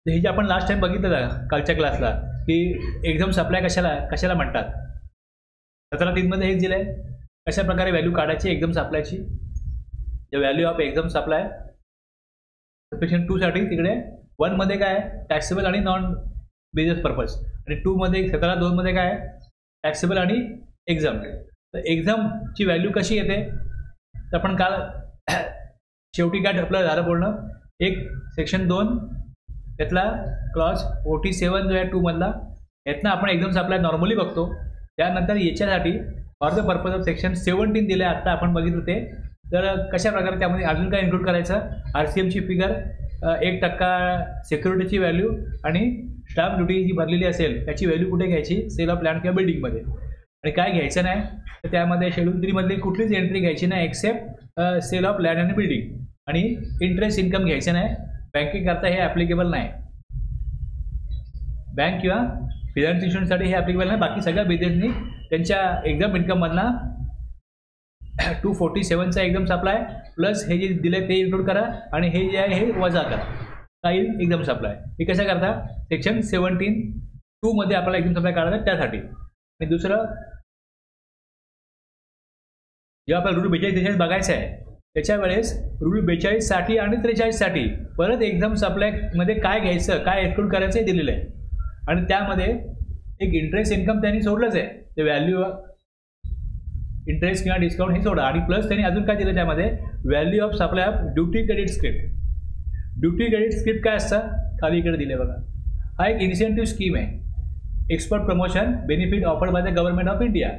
तर हे जे आपण लास्ट टाइम बघितलं कालच्या क्लासला की एक्झाम सप्लाय कशाला म्हणतात. 17(3) हेच दिलंय कशा प्रकारे व्हॅल्यू काढायची एक्झाम सप्लायची. The value of exempt supply section 2 साठी तिकडे 1 मध्ये काय आहे टॅक्सेबल आणि नॉन बिझनेस पर्पज आणि 2 मध्ये 17(2) मध्ये काय आहे टॅक्सेबल आणि एक्झाम. तर एक्झामची व्हॅल्यू कशी येते तर आपण काल शेवटी काय आपलं झालं बोलणं एक सेक्शन 2 त्यातला क्लॉज 47 जो आहे 2 मधला यातनं आपण एक्झाम सप्लाय नॉर्मली बघतो. त्यानंतर याच्यासाठी for the purpose of section 17 दिले आता आपण बघितलं ते. तर कशा प्रकारे त्यामध्ये अजून काय इन्क्लूड करायचं RCMची फिगर 1% सिक्युरिटीची व्हॅल्यू आणि स्टाम्प ड्युटी जी भरलेली असेल त्याची व्हॅल्यू कुठे घ्यायची सेल ऑफ लँड किंवा बिल्डिंगमध्ये आणि काय घ्यायचं नाही तर त्यामध्ये शेड्यूल 3 मधली कुठलीच एंट्री घ्यायची नाही एक्सेप्ट सेल ऑफ लँड आणि बिल्डिंग आणि इंटरेस्ट इन्कम घ्यायचं नाही. बँकेकरता हे ॲप्लिकेबल नाही. बँक किंवा फिनान्स इन्स्टिट्यूशनसाठी हे ॲप्लिकेबल नाही. बाकी सगळ्या बिझनेसनी त्यांच्या एक्झाम इन्कममधला 247चा एक्झाम सप्लाय प्लस हे जे दिले ते इन्क्लूड करा आणि हे जे आहे हे वजा करा काही एक्झाम सप्लाय. हे कसं करता सेक्शन 17(2) मध्ये आपल्याला एक्झाम सप्लाय काढायचं त्यासाठी. आणि दुसरं जेव्हा आपल्याला रूल 42-43 बघायचं आहे त्याच्या वेळेस रूल 42 साठी आणि 43 साठी परत एक्झाम सप्लायमध्ये काय घ्यायचं काय एक्सक्लूड करायचं हे दिलेलं आहे. आणि त्यामध्ये एक इंटरेस्ट इन्कम त्यांनी सोडलंच आहे ते व्हॅल्यू इंटरेस्ट किंवा डिस्काउंट हे सोडा आणि प्लस त्यांनी अजून काय दिलं त्यामध्ये value of supply of duty credit script. Duty credit script काय असतं खाली इकडे दिले बघा. हा एक इन्सेंटिव्ह स्कीम आहे. Export promotion benefit offered by the government of India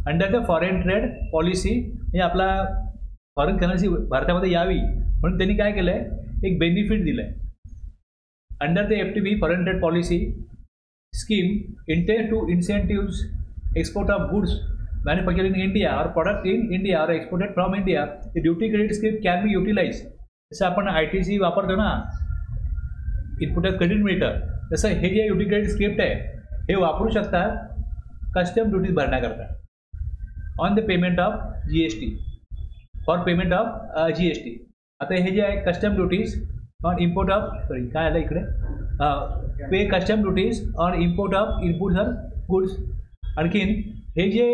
under the foreign trade policy. म्हणजे आपला फॉरेन करन्सी भारतामध्ये यावी म्हणून त्यांनी काय केलं आहे एक बेनिफिट दिलं आहे. Under the FTP foreign trade policy scheme intend to incentives export of goods manufactured in India or product in India or exported from India, the duty credit script can be utilized. जसं आपण ITC वापरतो ना input credit मिळतं तसं हे जे duty credit script आहे हे वापरू शकता कस्टम ड्युटीज भरण्याकरता on the payment of GST for payment of GST. आता हे जे आहे custom duties on import of काय आलं इकडे pay custom duties on import of inputs or goods. आणखीन हे जे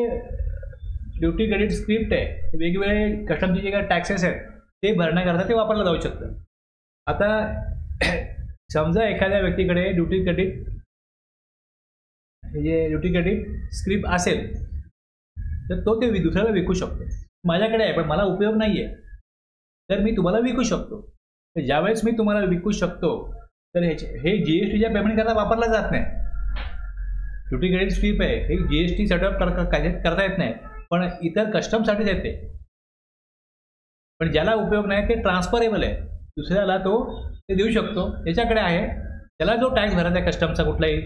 ड्युटी क्रेडिट स्क्रिप्ट आहे वेगवेगळे कस्टमचे जे काय टॅक्सेस आहेत ते भरण्याकरता ते वापरलं जाऊ शकतं. आता समजा एखाद्या व्यक्तीकडे ड्युटी क्रेडिट स्क्रिप्ट असेल तर तो ते दुसऱ्याला विकू शकतो. माझ्याकडे आहे पण मला उपयोग नाही आहे तर मी तुम्हाला विकू शकतो. ज्यावेळेस मी तुम्हाला विकू शकतो तर हे GSTच्या पेमेंट करता वापरला जात नाही. ड्युटी क्रेडिट स्क्रिप्ट आहे हे GST सेटअप करता येत नाही पण इतर कस्टमसाठीच येते. पण ज्याला उपयोग नाही ते ट्रान्सफरेबल आहे दुसऱ्याला तो ते देऊ शकतो. त्याच्याकडे आहे त्याला जो टॅक्स भरायचा आहे कस्टमचा कुठलाही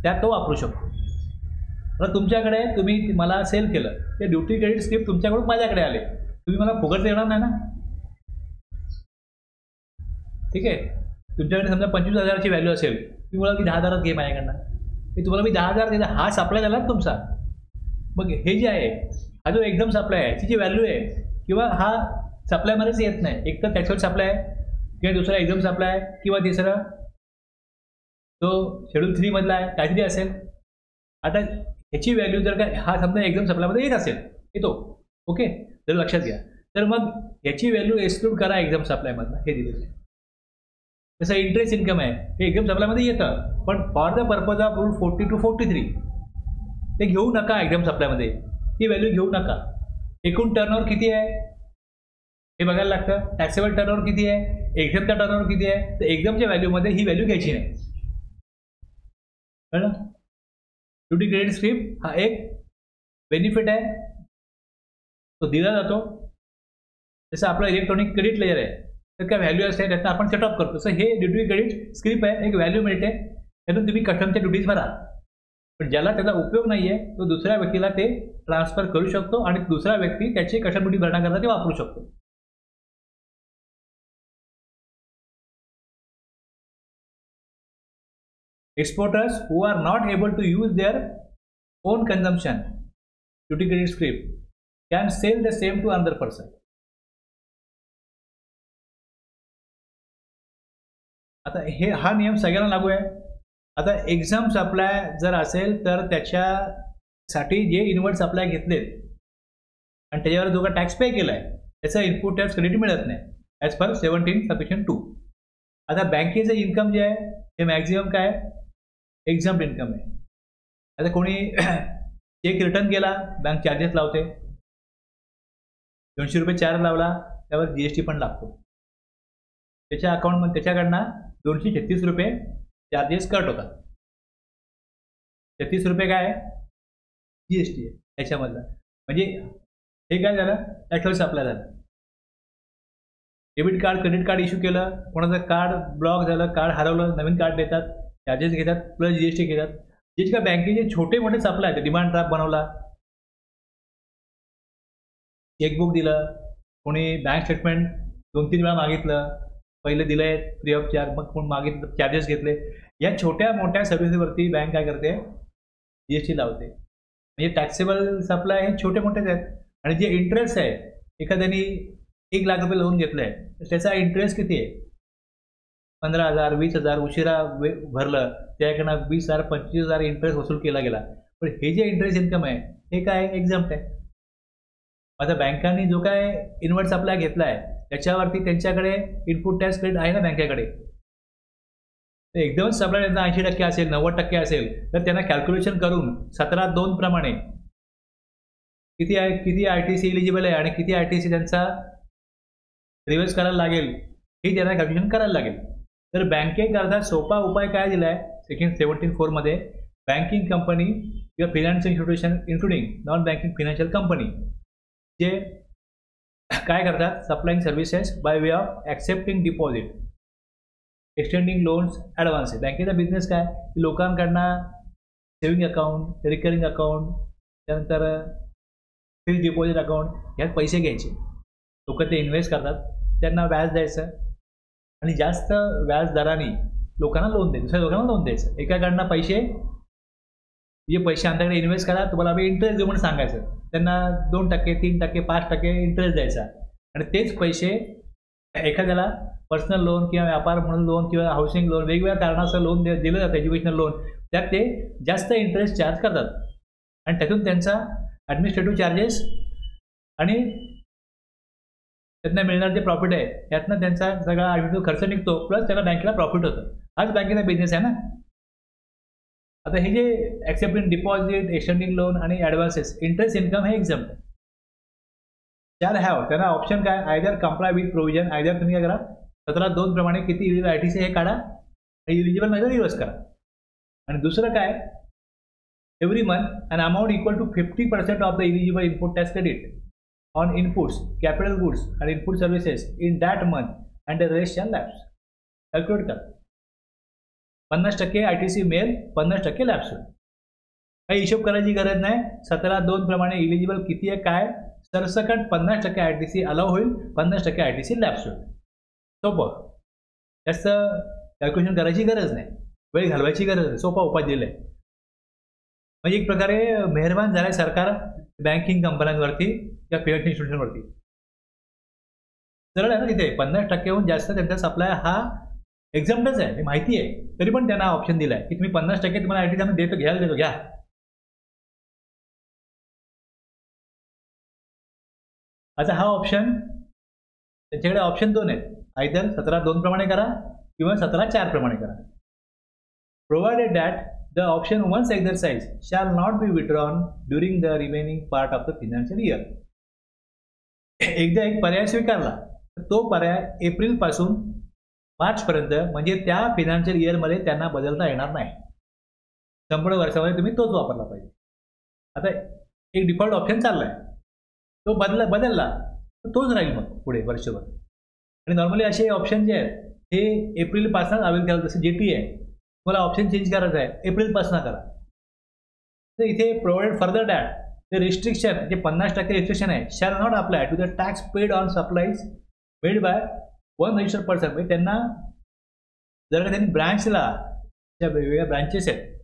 त्यात तो वापरू शकतो. तर तुमच्याकडे तुम्ही मला सेल केलं ते ड्युटी क्रेडिट स्क्रिप्ट तुमच्याकडून माझ्याकडे आले तुम्ही मला फुकट देणार नाही ना. ठीक आहे तुमच्याकडे समजा 25,000ची व्हॅल्यू असेल तुम्ही मला की 10,000 घे माझ्याकडनं मी तुम्हाला 10,000 दिला हा सप्लाय झाला तुमचा. मग हे जे आहे हा जो एकदम सप्लाय आहे त्याची व्हॅल्यू आहे किंवा हा सप्लायमध्येच येत नाही एक तर टॅक्सेबल सप्लाय किंवा दुसरा एकदम सप्लाय किंवा तिसरा तो शेड्यूल 3 मधला आहे काहीतरी असेल. आता ह्याची व्हॅल्यू जर का हा समजा एकदम सप्लायमध्ये येत असेल येतो ओके जर लक्षात घ्या तर मग याची व्हॅल्यू एक्सक्लूड करा एक्झाम सप्लायमधला हे दिलेलं आहे. जसं इंटरेस्ट इन्कम आहे हे एक्झाम सप्लायमध्ये येतं पण for the purpose of rule 40 to 43 ते घेऊ नका एक्झाम सप्लायमध्ये ती व्हॅल्यू घेऊ नका. एकूण टर्नओव्हर किती आहे हे बघायला लागतं. टॅक्सेबल टर्नओव्हर किती आहे एक्झामचा टर्नओव्हर किती आहे तर एक्झामच्या व्हॅल्यूमध्ये ही व्हॅल्यू घ्यायची नाही. कळलं. ड्युटी क्रेडिट स्क्रिप्ट हा एक बेनिफिट आहे तो दिला जातो. जसं आपलं इलेक्ट्रॉनिक क्रेडिट लेयर आहे तर काय व्हॅल्यू असते त्याचं आपण सेटअप करतो. तसं हे ड्युटी क्रेडिट स्क्रिप्ट आहे एक व्हॅल्यू मिळते त्यातून तुम्ही कस्टमच्या ड्युटीज भरा. पण ज्याला त्याचा उपयोग नाही आहे तो दुसऱ्या व्यक्तीला ते ट्रान्सफर करू शकतो आणि दुसरा व्यक्ती त्याची कस्टम ड्युटी भरण्याकरता ते वापरू शकतो. Exporters who are not able to use their own consumption duty credit script can sell the same to another person. आता हा नियम सगळ्यांना लागू आहे. आता एक्झाम सप्लाय जर असेल तर त्याच्यासाठी जे इनवर्ट सप्लाय घेतलेत आणि त्याच्यावर जो का टॅक्स पे केला आहे त्याचा इनपुट टॅक्स क्रेडिट मिळत नाही ॲज पर 17(2). आता बँकेचं इन्कम जे आहे हे मॅक्झिमम काय एक्झाम्प्ट इन्कम आहे. आता कोणी चेक रिटर्न केला बँक चार्जेस लावते, 200 रुपये चार्ज लावला त्यावर GST पण लागतो. त्याच्या अकाउंटमध्ये त्याच्याकडनं 236 रुपये चार्जेस कट होतात. 36 रुपये काय GST आहे त्याच्यामधलं. म्हणजे हे काय झालं टॅक्स अप्लाय झालं. Debit card credit card issue केलं, कोणाचं कार्ड ब्लॉक झालं, कार्ड हरवलं, नवीन कार्ड देतात, चार्जेस घेतात प्लस GST घेतात. जे का बँकेचे छोटे मोठे सप्लाय आहेत, डिमांड ड्राफ्ट बनवला, चेकबुक दिलं, कोणी बँक स्टेटमेंट 2-3 वेळा मागितलं, पहिले दिलंय फ्री ऑफ चार्ज, मग कोण मागितलं चार्जेस घेतले, या छोट्या मोठ्या सर्व्हिसवरती बँक काय करते GST लावते. म्हणजे टॅक्सेबल सप्लाय हे छोटे मोठेच आहेत. आणि जे इंटरेस्ट आहे, एखाद्याने 1 लाख रुपये लोन घेतलं आहे तर त्याचा इंटरेस्ट किती आहे 15,000 20,000 उशिरा भरलं त्याकडनं 20,000 25,000 इंटरेस्ट वसूल केला गेला. पण हे जे इंटरेस्ट इन्कम आहे हे काय एक्झाम्प्ट आहे. आता बँकांनी जो काय इनवर्ट सप्लाय घेतला आहे त्याच्यावरती त्यांच्याकडे इनपुट टॅक्स क्रेडिट आहे ना बँकेकडे. तर एकदमच सप्लाय त्यांना 80% असेल 90% असेल तर त्यांना कॅल्क्युलेशन करून 17(2) प्रमाणे किती ITC इलिजिबल आहे आणि किती ITC त्यांचा रिव्हर्स करायला लागेल हे त्यांना कॅल्क्युलेशन करायला लागेल. तर बँकेकरता सोपा उपाय काय दिला आहे सेक्शन 17(4) मध्ये, बँकिंग कंपनी किंवा financial institution including non banking financial company जे काय करतात supplying services by way of accepting deposit, extending loans, advances. बँकेचा बिझनेस काय लोकांकडनं सेव्हिंग अकाउंट, रिकरिंग अकाउंट, त्यानंतर फिक्स्ड डिपॉझिट अकाउंट यात पैसे घ्यायचे. लोक ते इन्व्हेस्ट करतात, त्यांना व्याज द्यायचं आणि जास्त व्याज दराने लोकांना लोन द्यायचं, दुसऱ्या लोकांना लोन द्यायचं. एकाकडनं पैसे जे पैसे आमच्याकडे इन्व्हेस्ट करा तुम्हाला आम्ही इंटरेस्ट देऊ म्हणून सांगायचं, त्यांना 2%, 3%, 5% इंटरेस्ट द्यायचा आणि तेच पैसे एखाद्याला पर्सनल लोन किंवा व्यापार म्हणून लोन किंवा हाऊसिंग लोन वेगवेगळ्या कारणाचं लोन दिलं जातं, एज्युकेशनल लोन, त्यात ते जास्त इंटरेस्ट चार्ज करतात आणि त्यातून त्यांचा ॲडमिनिस्ट्रेटिव्ह चार्जेस आणि त्यांना मिळणार जे प्रॉफिट आहे त्यातनं त्यांचा सगळा ॲडमिनिस्ट्रेटिव्ह खर्च निघतो प्लस त्याला बँकेला प्रॉफिट होतं. हाच बँकेचा बिझनेस आहे ना. आता हे जे ॲक्सेप्टिंग डिपॉझिट, एक्सटेंडिंग लोन आणि ॲडव्हान्सेस इंटरेस्ट इन्कम हे एक्झाम्प्ट शॅल हॅव. त्यांना ऑप्शन काय either comply with provision, either तुम्ही काय करा 17(2) प्रमाणे किती इलिजिबल ITC हे काढा, इलिजिबल म्हणजे रिव्हर्स करा. आणि दुसरं काय every month an amount equal to 50% of the eligible input tax credit on inputs, capital goods आणि input services in that month and the rest shall lapse. Calculate करा. 50% ITC मिळेल, 50% लॅप्स होईल. काही हिशोब करायची गरज नाही. 17(2) प्रमाणे इलिजिबल किती आहे काय सरसकट 50% ITC अलाव होईल, 50% ITC लॅप्स होईल. सोपं, जास्त कॅल्क्युलेशन करायची गरज नाही, वेळ घालवायची गरज नाही, सोपा उपाय दिला आहे. म्हणजे एक प्रकारे मेहरबान झालं आहे सरकार बँकिंग कंपन्यांवरती किंवा फिनान्शियल इन्स्टिट्यूशनवरती. सरळ आहे ना, तिथे 50%हून जास्त त्यांचा सप्लाय हा एक्झाम्प्टच आहे, हे माहिती आहे, तरी पण त्यांना ऑप्शन दिला आहे की तुम्ही 50% तुम्हाला ITC आम्ही देतो, घ्यायला देतो, घ्या. आता हा ऑप्शन त्यांच्याकडे ऑप्शन 2 आहेत, आयदर 17(2) प्रमाणे करा किंवा 17(4) प्रमाणे करा. Provided that the option once exercised shall not be withdrawn during the remaining part of the financial year. एकदा एक पर्याय स्वीकारला तर तो पर्याय एप्रिलपासून मार्चपर्यंत म्हणजे त्या फिनान्शियल इयरमध्ये त्यांना बदलता येणार नाही. संपूर्ण वर्षामध्ये तुम्ही तोच वापरला पाहिजे. आता एक डिफॉल्ट ऑप्शन चालला आहे, तो बदलला तर तोच राहील मग पुढे वर्षभर. आणि नॉर्मली असे ऑप्शन जे आहेत हे एप्रिलपासून अवेल करायला, जसं GT आहे मला ऑप्शन चेंज करायचं आहे एप्रिलपासून करा. तर इथे provided further that the restriction जे 50% रिस्ट्रिक्शन आहे shall not apply to the tax paid on supplies made by one registered person. म्हणजे त्यांना जर का त्यांनी ब्रँचला ज्या वेगवेगळ्या ब्रँचेस आहेत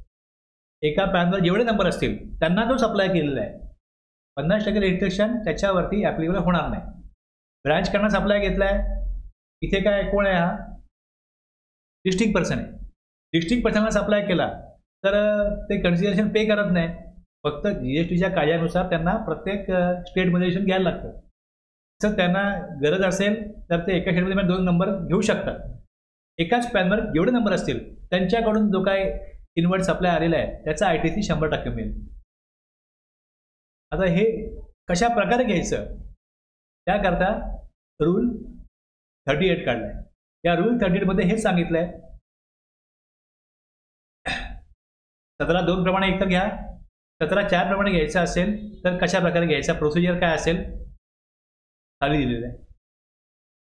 एका पॅनवर जेवढे नंबर असतील त्यांना तो सप्लाय केलेला आहे, 50% रिस्ट्रिक्शन त्याच्यावरती ॲप्लिकेबल होणार नाही. ब्रँचकडनं सप्लाय घेतला आहे, इथे काय कोण आहे हा डिस्ट्रिक्ट पर्सन आहे, डिस्ट्रिक्ट पर्सनला सप्लाय केला तर ते कन्सिडरेशन पे करत नाही, फक्त GSTच्या कायद्यानुसार त्यांना प्रत्येक स्टेटमध्ये घ्यायला लागतं. तर त्यांना गरज असेल तर ते एका स्टेटमध्ये 2 नंबर घेऊ शकतात. एकाच पॅनवर जेवढे नंबर असतील त्यांच्याकडून जो काय इनवर्ट सप्लाय आलेला आहे त्याचा ITC 100% मिळेल. आता हे कशा प्रकारे घ्यायचं त्याकरता रूल 38 काढलाय. या रूल 38 मध्ये हे सांगितलंय 17(2) प्रमाणे एकतर घ्या, 17(4) प्रमाणे घ्यायचं असेल तर कशा प्रकारे घ्यायचा, प्रोसिजर काय असेल खाली दिलेलं आहे.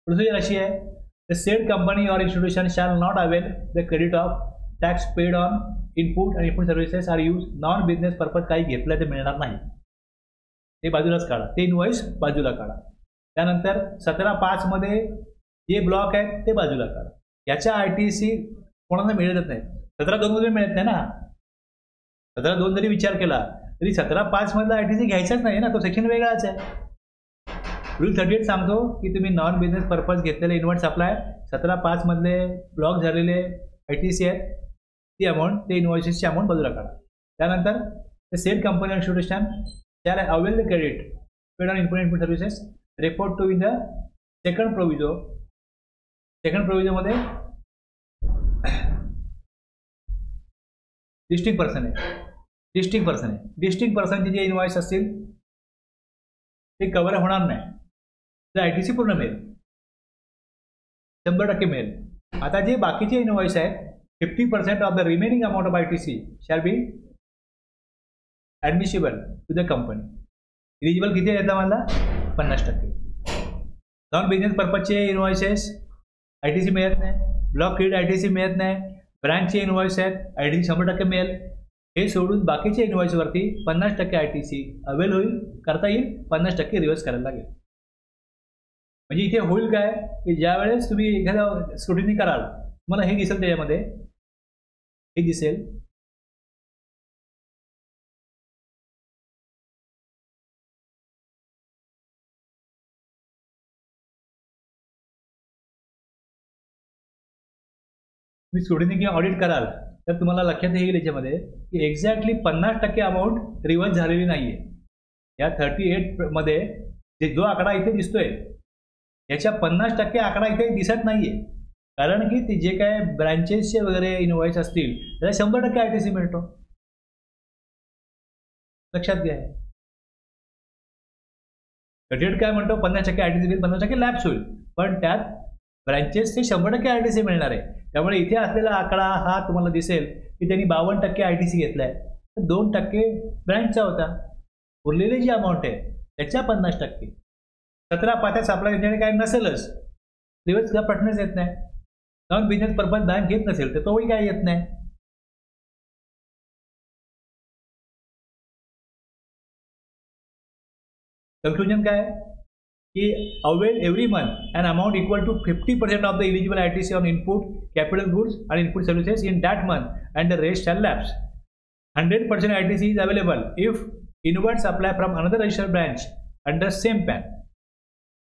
प्रोसिजर अशी आहे, the said company or institution shall not avail the credit of tax paid on input आणि input services are use non business purpose. काही घेतलं ते मिळणार नाही, ते बाजूलाच काढा, ते इनवॉइस बाजूला काढा. त्यानंतर 17(5) मध्ये जे ब्लॉक आहेत ते बाजूला काढा. याच्या ITC कोणाला मिळतच नाही. 17(2) मध्ये मिळत नाही ना. 17(2) जरी विचार केला तरी 17(5) मधला ITC घ्यायचाच नाही ना, तो सेक्शन वेगळाच आहे. रूल 38 सांगतो की तुम्ही नॉन बिझनेस पर्पज घेतलेले इनवर्ट सप्लाय 17(5) मधले ब्लॉक झालेले ITC आहेत, ती अमाऊंट, ते इनवॉइसेसची अमाऊंट बाजूला काढा. त्यानंतर the said company or institution shall avail the credit paid on input services referred to in the second proviso. Second provision मध्ये डिस्ट्रिक्ट पर्सन आहे, डिस्ट्रिक्ट पर्सनचे जे इनवॉइस असतील ते कव्हर होणार नाही, तर ITC पूर्ण मिळेल, 100% मिळेल. आता जे बाकीचे इनवॉइस आहेत 50% of the remaining amount of ITC shall be admissible to the company. Eligible किती आहे मला? 50%. नॉन बिझनेस पर्पजचे इनवॉइसेस ITC मिळत नाही, ब्लॉक क्रेडिट ITC मिळत नाही, ब्रँचचे इनवॉइस आहेत ITC 100% मिळेल. हे सोडून बाकीचे इनवॉइसवरती 50% ITC अवेल होईल, करता येईल, 50% रिव्हर्स करायला लागेल. म्हणजे इथे होईल काय की ज्या वेळेस तुम्ही एखादा स्क्रुटिनी कराल मला हे दिसेल, त्याच्यामध्ये हे दिसेल तुम्ही स्क्रुटिनी किंवा ऑडिट कराल तर तुम्हाला लक्षात येईल याच्यामध्ये की एक्झॅक्टली 50% अमाऊंट रिव्हर्स झालेली नाही आहे. या 38 मध्ये जो आकडा इथे दिसतोय याच्या 50% आकडा इथे दिसत नाहीये, कारण की ते जे काय ब्रँचेसचे वगैरे इनवॉइस असतील त्याला 100% ITC मिळतो. लक्षात घ्या. 38 काय म्हणतो 50% ITC होईल, 50% लॅप्स होईल, पण त्यात ब्रँचेसचे 100% ITC मिळणार आहे. त्यामुळे इथे असलेला आकडा हा तुम्हाला दिसेल की त्यांनी 52% ITC घेतलाय, तर 2% ब्रँचचा होता. उरलेली जी अमाऊंट आहे त्याच्या 50%. 17(5) सप्लाय घेण्याने काय नसेलच, रिव्हर्सला प्रश्नच येत नाही. नॉन बिझनेस पर्पज बँक घेत नसेल तर तोही काय येत नाही. कन्क्लुजन काय की avail every month an amount equal to 50% of the eligible ITC on input capital goods आणि input services in that month and the rest shall lapse. 100% ITC is available if inward supply from another registered branch under same PAN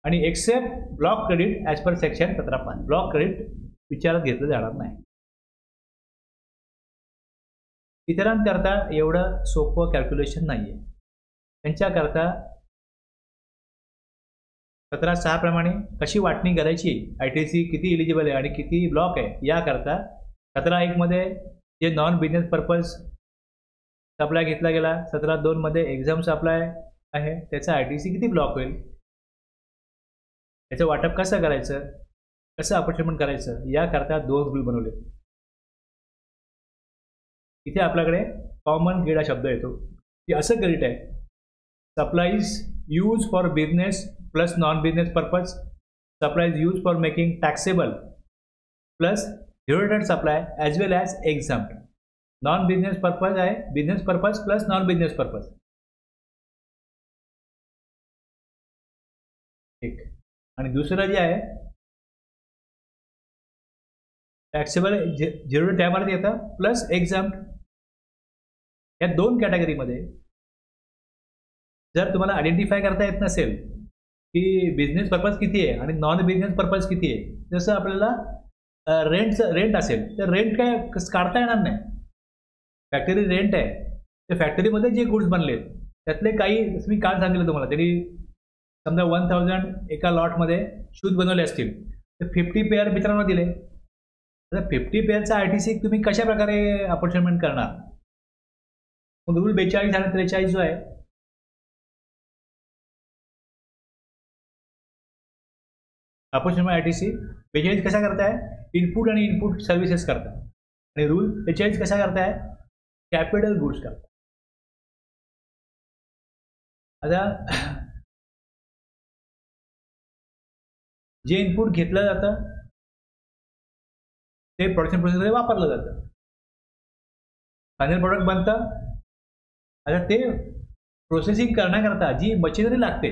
आणि except block credit as per section 17(5). Block credit विचारात घेतलं जाणार नाही. इतरांकरता एवढं सोपं calculation नाही आहे. त्यांच्याकरता 17(6) प्रमाणे कशी वाटणी करायची, ITC किती इलिजिबल आहे आणि किती ब्लॉक आहे याकरता 17(1) मध्ये जे नॉन बिझनेस पर्पज सप्लाय घेतला गेला, 17(2) मध्ये एक्झाम सप्लाय आहे त्याचा ITC किती ब्लॉक होईल, त्याचं वाटप कसं करायचं, कसं अपॉर्च्युनिमेंट करायचं याकरता 2 रूल बनवले. इथे आपल्याकडे कॉमन गेड हा शब्द येतो की असं क्रेडिट आहे, supplies use for business plus non business purpose, supplies use for making taxable plus dividend supply as well as exempt. Non business purpose आहे business purpose plus non business purpose. ठीक. आणि दुसरं जे आहे टॅक्सेबल झिरो त्यामध्ये येतं plus एक्झाम्प्ट. या 2 कॅटेगरीमध्ये जर तुम्हाला आयडेंटिफाय करता येत नसेल की बिझनेस पर्पज किती आहे आणि नॉन बिझनेस पर्पज किती आहे, जसं आपल्याला रेंट असेल तर रेंट काय काढता येणार नाही. फॅक्टरी रेंट आहे, त्या फॅक्टरीमध्ये जे गुड्स बनले त्यातले काही मी काल सांगितलं तुम्हाला, त्यांनी समजा 1000 एका लॉटमध्ये शूज बनवले असतील तर 50 पेअर मित्रांना दिले. आता 50 पेअरचा ITC तुम्ही कशा प्रकारे अपॉर्च्युनिमेंट करणार. मग रूल 42 आणि 43 जो आहे अपॉर्च्युनिमेंट ITC 42 कसा करताय, इनपुट आणि इनपुट सर्व्हिसेस करताय, आणि रूल 43 कसा करताय, कॅपिटल गुड्स करताय. आता जे इनपुट घेतलं जातं ते प्रोडक्शन प्रोसेसमध्ये वापरलं जातं, फायनल प्रोडक्ट बनतं. आता ते प्रोसेसिंग करण्याकरता जी मशिनरी लागते,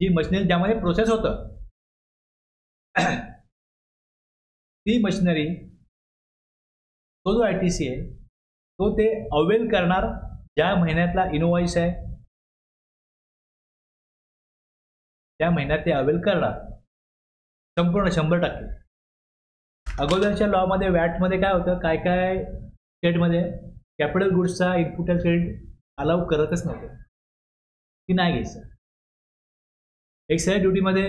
जी मशिनरी ज्यामध्ये प्रोसेस होतं, ती मशिनरी, तो जो ITC आहे तो ते अवेल करणार ज्या महिन्यातला इनवॉइस आहे त्या महिन्यात ते अवेल करणार संपूर्ण 100%. अगोदरच्या लॉमध्ये वॅटमध्ये काय होतं, काय काय स्टेटमध्ये कॅपिटल गुड्सचा इनपुट क्रेडिट अलाउ करतच नव्हतं की नाही घ्यायचं. एक्साइज ड्युटीमध्ये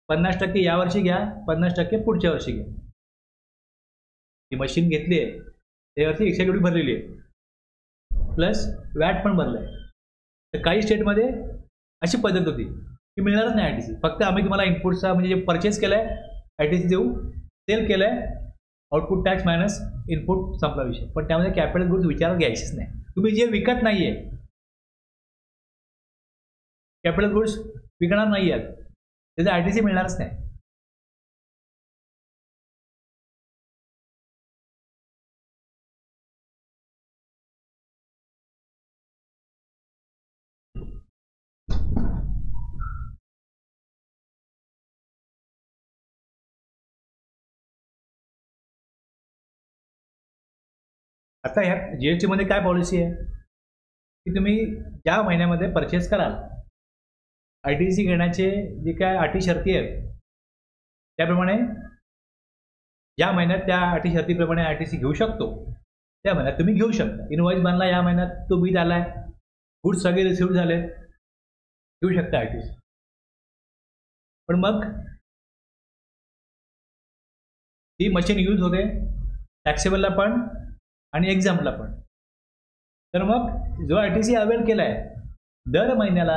50% यावर्षी घ्या, 50% पुढच्या वर्षी घ्या. ही मशीन घेतली आहे त्या वर्षी एक्साइज ड्युटी भरलेली आहे प्लस वॅट पण भरलं आहे. तर काही स्टेटमध्ये अशी पद्धत होती की मिळणारच नाही ITC. फक्त आम्ही तुम्हाला इनपुटचा म्हणजे जे परचेस केलं आहे ITC देऊ, सेल केलं आहे, आउटपुट टॅक्स मायनस इनपुट संपला विषय. पण त्यामध्ये कॅपिटल गुड्स विचारात घ्यायचीच नाही. तुम्ही जे विकत नाही आहे, कॅपिटल गुड्स विकणार नाही आहेत, त्याचं ITC मिळणारच नाही. आता ह्या GST मध्ये काय पॉलिसी आहे की तुम्ही ज्या महिन्यामध्ये परचेस कराल ITC घेण्याचे जे काय अटी शर्ती आहेत त्याप्रमाणे ज्या महिन्यात त्या अटी शर्तीप्रमाणे ITC घेऊ शकतो त्या महिन्यात तुम्ही घेऊ शकता. इनवॉइस बनला या महिन्यात, तो बिल आलाय, गुड्स सगळे रिसिव्ह झाले, घेऊ शकता ITC. पण मग ती मशीन यूज होते टॅक्सेबलला पण आणि एक्झामला पण. तर मग जो ITC अवेल केला आहे दर महिन्याला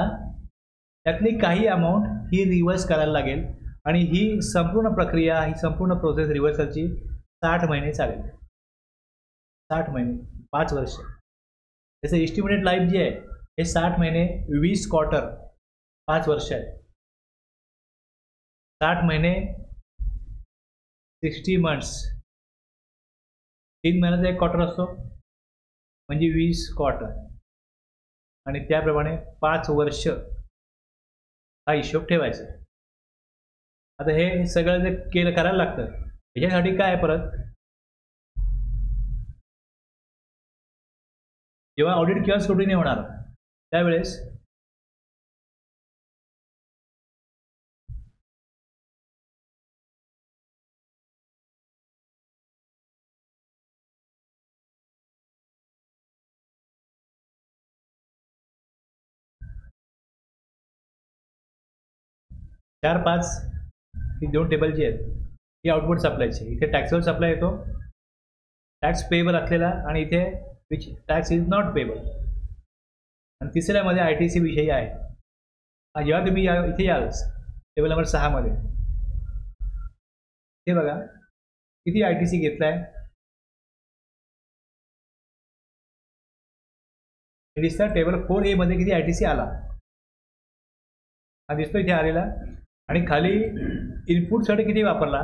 त्यातली काही अमाऊंट ही रिव्हर्स करायला लागेल, आणि ही संपूर्ण प्रक्रिया, ही संपूर्ण प्रोसेस रिव्हर्सलची 60 महिने चालेल. 60 महिने, 5 वर्ष. त्याचं एस्टिमेटेड लाईफ जे आहे हे 60 महिने 20 क्वार्टर 5 वर्ष आहे. 60 महिने 60 मंथ्स, 3 महिन्याचा एक क्वार्टर असतो म्हणजे 20 क्वार्टर, आणि त्याप्रमाणे 5 वर्ष हा हिशोब ठेवायचा. आता हे सगळं जे करायला लागतं ह्याच्यासाठी काय आहे, परत जेव्हा ऑडिट किंवा स्क्रुटिनी होणार त्यावेळेस चार 5 ही 2 टेबल जी आहेत ही आउटपुट सप्लायची. इथे टॅक्सेबल सप्लाय येतो, टॅक्स पेएबल असलेला, आणि इथे which tax is not payable. आणि तिसऱ्यामध्ये ITC विषयी आहे. जेव्हा तुम्ही इथे याल टेबल नंबर 6 मध्ये हे बघा किती ITC घेतलाय. हे दिसतं टेबल 4A मध्ये किती ITC आला, हा दिसतो इथे आलेला, आणि खाली इनपुटसाठी किती वापरला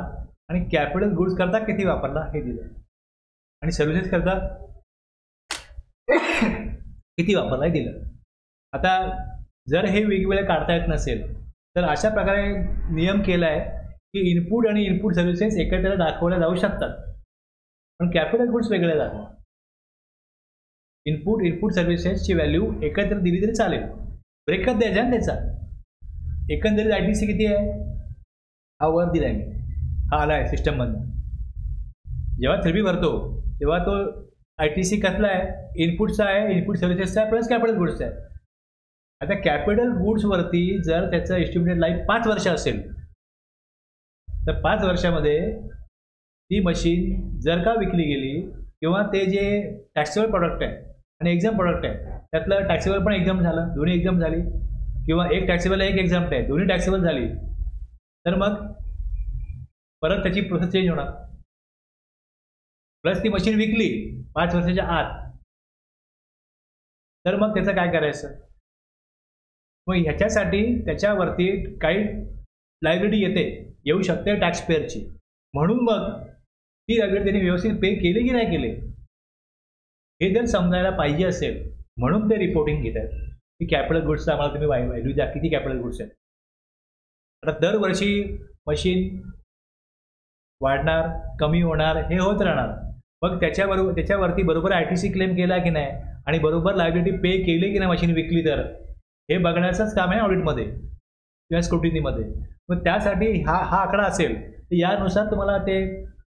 आणि कॅपिटल गुड्स करता किती वापरला हे दिलं, आणि सर्व्हिसेस करता किती वापरला हे दिलं. आता जर हे वेगवेगळे काढता येत नसेल तर अशा प्रकारे नियम केला आहे की इनपुट आणि इनपुट सर्व्हिसेस एकत्र दाखवल्या जाऊ शकतात, पण कॅपिटल गुड्स वेगळे दाखवा. इनपुट सर्व्हिसेसची व्हॅल्यू एकत्र दिली तरी चालेल, ब्रेकअप द्यायचा ना त्याचा. एकंदरीत ITC किती आहे हा वर दिला आहे, हा आला आहे सिस्टममधनं. जेव्हा 3B भरतो तेव्हा तो ITC कसला आहे, इनपुटचा आहे, इनपुट सर्व्हिसेसचा आहे प्लस कॅपिटल गुड्सचा आहे. आता कॅपिटल गुड्सवरती जर त्याचं एस्टिमेटेड लाईफ 5 वर्ष असेल तर 5 वर्षामध्ये ती मशीन जर का विकली गेली किंवा ते जे टॅक्सेबल प्रॉडक्ट आहे आणि एक्झाम प्रॉडक्ट आहे त्यातलं टॅक्सेबल पण एक्झाम झालं, दोन्ही एक्झाम झाली, किंवा एक टॅक्सेबल आहे एक एक्झाम आहे दोन्ही टॅक्सेबल झाली, तर मग परत त्याची प्रोसेस चेंज होणार. प्लस ती मशीन विकली 5 वर्षाच्या आत तर मग त्याचं काय करायचं. मग ह्याच्यासाठी त्याच्यावरती काही लायबिलिटी येऊ शकते टॅक्सपेअरची. म्हणून मग ती लायबिलिटी त्यांनी व्यवस्थित पे केली की नाही केले हे जर समजायला पाहिजे असेल म्हणून ते रिपोर्टिंग घेत आहेत की कॅपिटल गुड्सचा आम्हाला तुम्ही व्हॅल्यू द्या, किती कॅपिटल गुड्स आहेत. आता दरवर्षी मशीन वाढणार कमी होणार हे होत राहणार. मग त्याच्यावरती बरोबर ITC क्लेम केला की नाही आणि बरोबर लायबिलिटी पे केली की नाही मशीन विकली तर हे बघण्याचंच काम आहे ऑडिटमध्ये किंवा स्क्रुटिनीमध्ये. मग त्यासाठी हा आकडा असेल तर यानुसार तुम्हाला ते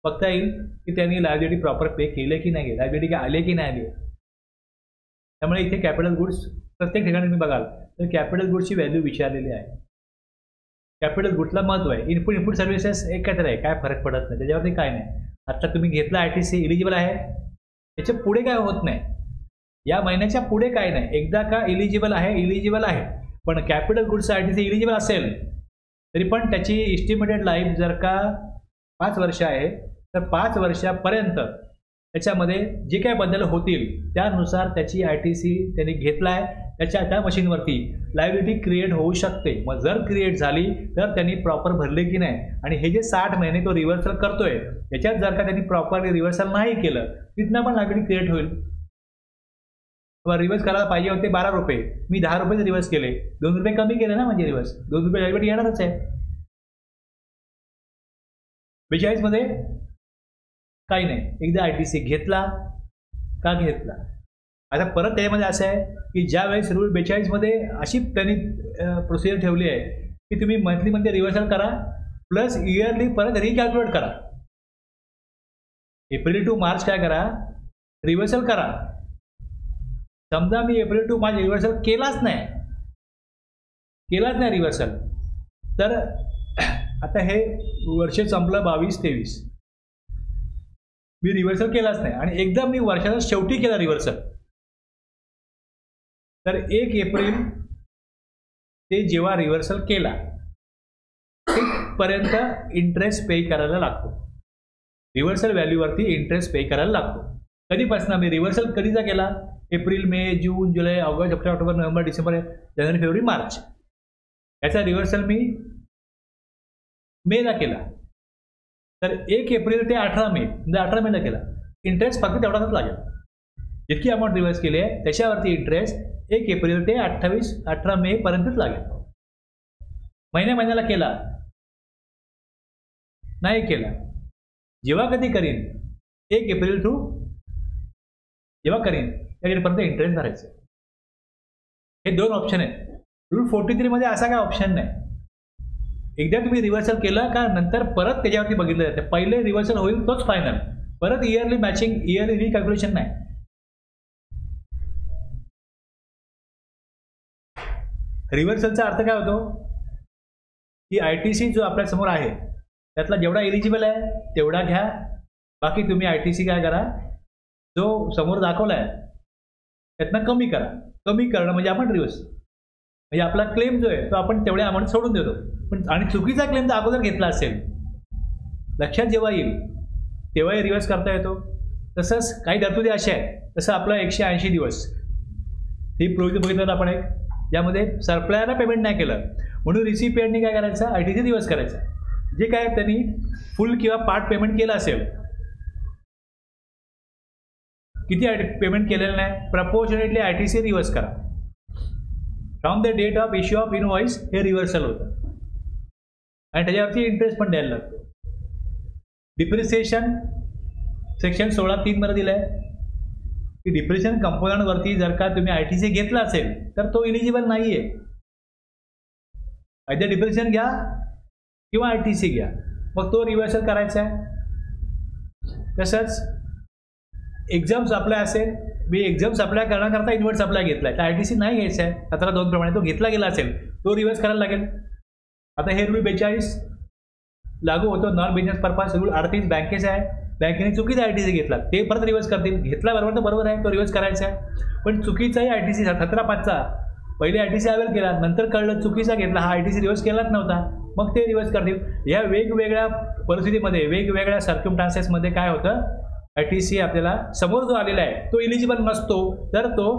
बघता येईल की त्यांनी लायबिलिटी प्रॉपर पे केले की नाही, लायबिलिटी आले की नाही आले. त्यामुळे इथे कॅपिटल गुड्स प्रत्येक ठिकाणी तुम्ही बघाल तर कॅपिटल गुड्सची व्हॅल्यू विचारलेली आहे. कॅपिटल गुड्सला महत्त्व आहे. इनपुट सर्व्हिसेस एकत्र आहे, काय फरक पडत नाही त्याच्यावरती काय नाही. आता तुम्ही घेतला ITC इलिजिबल आहे, त्याच्या पुढे काय होत नाही, या महिन्याच्या पुढे काय नाही. एकदा का इलिजिबल आहे पण कॅपिटल गुड्स ITC इलिजिबल असेल तरी पण त्याची एस्टिमेटेड लाईफ जर का 5 वर्ष आहे तर 5 वर्षापर्यंत त्याच्यामध्ये जे काय बदल होतील त्यानुसार त्याची ITC त्यांनी घेतला आहे त्या मशीनवरती लायबिलिटी क्रिएट होऊ शकते. मग जर क्रिएट झाली तर त्यांनी प्रॉपर भरले की नाही आणि हे जे 60 महिने तो रिव्हर्सल करतोय त्याच्यात जर का त्यांनी प्रॉपरली रिव्हर्सल नाही केलं तिथनं पण लायबिलिटी क्रिएट होईल. रिव्हर्स करायला पाहिजे होते 12 रुपये, मी 10 रुपये रिव्हर्स केले, 2 रुपये कमी केले ना, म्हणजे रिव्हर्स 2 रुपये लायबिलिटी येणारच आहे. 42 मध्ये काही नाही, एकदा ITC घेतला का घेतला. आता परत त्यामध्ये असं आहे की ज्या वेळेस रूल 42 मध्ये अशी त्यांनी प्रोसिजर ठेवली आहे की तुम्ही मंथली रिव्हर्सल करा प्लस इयरली परत रिकॅल्क्युलेट करा. एप्रिल टू मार्च काय करा, रिव्हर्सल करा. समजा मी एप्रिल टू मार्च रिव्हर्सल केलाच नाही रिव्हर्सल, तर आता हे वर्ष संपलं 22-23, मी रिव्हर्सल केलाच नाही आणि एकदम मी वर्षाच्या शेवटी केला रिव्हर्सल, तर 1 एप्रिल ते जेव्हा रिव्हर्सल केला तिथपर्यंत इंटरेस्ट पे करायला लागतो. रिव्हर्सल व्हॅल्यूवरती इंटरेस्ट पे करायला लागतो. कधीपासून मी रिव्हर्सल कधीचा केला, एप्रिल मे जून जुलै ऑगस्ट सप्टेंबर ऑक्टोबर नोव्हेंबर डिसेंबर जानेवारी फेब्रुवारी मार्च, याचा रिव्हर्सल मी मेला केला. तर 1 एप्रिल ते 18 मे म्हणजे 18 मेला केला. इंटरेस्ट फक्त तेवढाच लागेल. जितकी अमाऊंट रिव्हर्स केली आहे त्याच्यावरती इंटरेस्ट 1 एप्रिल ते 18 मे पर्यंतच लागेल. महिन्याला केला नाही केला, जेव्हा कधी करीन 1 एप्रिल टू जेव्हा करीन त्या डेटपर्यंत इंटरेस्ट भरायचं. हे 2 ऑप्शन आहेत. रूल 43 मध्ये असा काय ऑप्शन नाही. एकदा तुम्ही रिव्हर्सल केलं का नंतर परत त्याच्यावरती बघितलं जातं. पहिले रिव्हर्सल होईल तोच फायनल, परत इयरली मॅचिंग इयरली रिकॅल्क्युलेशन नाही. रिव्हर्सलचा अर्थ काय होतो की ITC जो आपल्या समोर आहे त्यातला जेवढा एलिजिबल आहे तेवढा घ्या, बाकी तुम्ही ITC काय करा, जो समोर दाखवला आहे त्यातनं कमी करा. कमी करणं म्हणजे आपण रिव्हर्स, म्हणजे आपला क्लेम जो आहे तो आपण तेवढ्या अमाऊंट सोडून देतो. पण आणि चुकीचा क्लेम जर अगोदर घेतला असेल, लक्षात जेव्हा येईल तेव्हाही रिव्हर्स करता येतो. तसंच काही तरतुदी अशा आहेत, तसं आपलं 180 दिवस ही प्रोव्हिजन बघितलं आपण एक, ज्यामध्ये सप्लायरला पेमेंट नाही केलं म्हणून रिसिपियंटनी काय करायचं, ITC रिव्हर्स करायचं. जे काय त्यांनी फुल किंवा पार्ट पेमेंट केलं असेल, किती पेमेंट केलेलं नाही प्रपोर्शनेटली ITC रिव्हर्स करा. From the date of issue of invoice हे रिव्हर्सल होतं आणि त्याच्यावरती इंटरेस्ट पण द्यायला लागतो. डिप्रिसिएशन सेक्शन 16(3) मध्ये दिलं आहे की डिप्रिसिएशन कंपोनंटवरती जर का तुम्ही ITC घेतला असेल तर तो इलिजिबल नाही आहे. आयदर डिप्रिसिएशन घ्या किंवा ITC घ्या. मग तो रिव्हर्सल करायचा आहे. तसंच एक्झाम सप्लाय असेल, मी एक्झाम सप्लाय करण्याकरता इन्व्हर्ट सप्लाय घेतला आहे, तर ITC नाही घ्यायचा आहे 17(2) प्रमाणे, तो घेतला गेला असेल तो रिव्हर्स करायला लागेल. आता हे रूल 42 लागू होतो. नॉन बिझनेस पर्पज रूल 38 बँकेचा आहे. बँकेने चुकीचा ITC घेतला, ते परत रिव्हर्स करतील. घेतला बरोबर तर बरोबर आहे, तो रिव्हर्स करायचा आहे. पण चुकीचाही ITC 17(5) पहिले ITC अवेल केला, नंतर कळलं चुकीचा घेतला, हा ITC रिव्हर्स केलाच नव्हता, मग ते रिव्हर्स करतील. या वेगवेगळ्या परिस्थितीमध्ये, वेगवेगळ्या सर्कमस्टान्सेसमध्ये काय होतं, ITC आपल्याला समोर जो आलेला आहे तो इलिजिबल नसतो, तर तो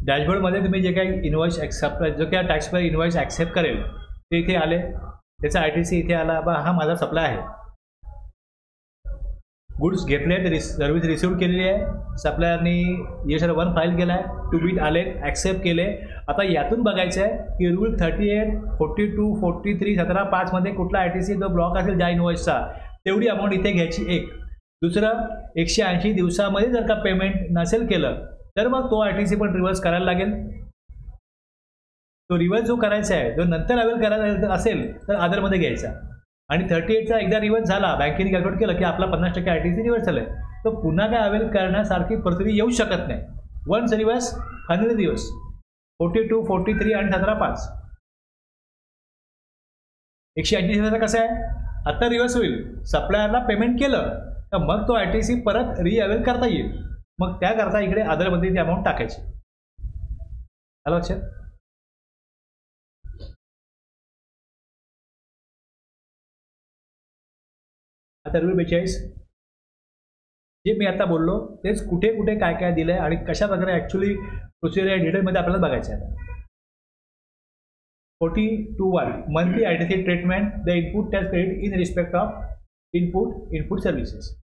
डॅशबोर्डमध्ये तुम्ही जे काही इन्व्हॉइस ॲक्सेप्ट, जो काही टॅक्सपेअर इन्व्हॉइस ॲक्सेप्ट करेल ते इथे आले, त्याचा ITC इथे आला, बा हा माझा सप्लाय आहे. गुड्स घेतले, तर सर्व्हिस रिसिव्ह केलेली आहे, सप्लायरनी ESR1 फाईल केला आहे, टू बीट आले, ॲक्सेप्ट केले. आता यातून बघायचं आहे की रूल 38, 42, 43, 17(5) मध्ये कुठला ITC जो ब्लॉक असेल ज्या इन्व्हॉइसचा, तेवढी अमाऊंट इथे घ्यायची. एक दुसरं, 180 दिवसामध्ये जर का पेमेंट नसेल केलं तर मग तो ITC पण रिव्हर्स करायला लागेल. तो रिव्हर्स जो करायचा आहे, जो नंतर अवेल करायला असेल तर अदरमध्ये घ्यायचा. आणि 38चा एकदा रिव्हर्स झाला, बँकेने कॅल्क्युलेट केलं की आपला 50% ITC रिव्हर्स झालं आहे, तो पुन्हा काय अवेल करण्यासारखी परिस्थिती येऊ शकत नाही. Once reverse, finally reverse. 42, 43 आणि 17(5). 180 दिवसाचा कसं आहे, आता रिव्हर्स होईल, सप्लायरला पेमेंट केलं तर मग तो ITC परत रिअवेल करता येईल. मग त्याकरता इकडे अदरमध्ये ती अमाऊंट टाकायची. आलं लक्षात? आता रूल 42 जे मी आता बोललो तेच कुठे कुठे काय काय दिलं आहे आणि कशा प्रकारे ॲक्च्युली प्रोसिजर या डिटेलमध्ये आपल्याला बघायचं आहे. 42(1) monthly ITC treatment the input tax credit in respect of input services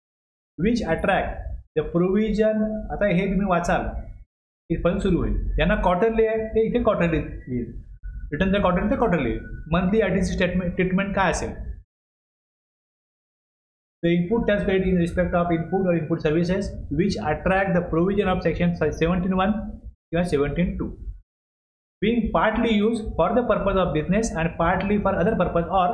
which attract the provision. आता हे तुम्ही वाचाल इथपर्यंत सुरू होईल. यांना क्वार्टरली आहे ते इथे क्वार्टरली येईल, रिटर्न द क्वार्टरली ते क्वार्टरली. मंथली ITC ट्रीटमेंट काय असेल, the input tax credit in respect of input or input services which attract the provision of section 17(1) or 17(2) being partly used for the purpose of business and partly for other purpose or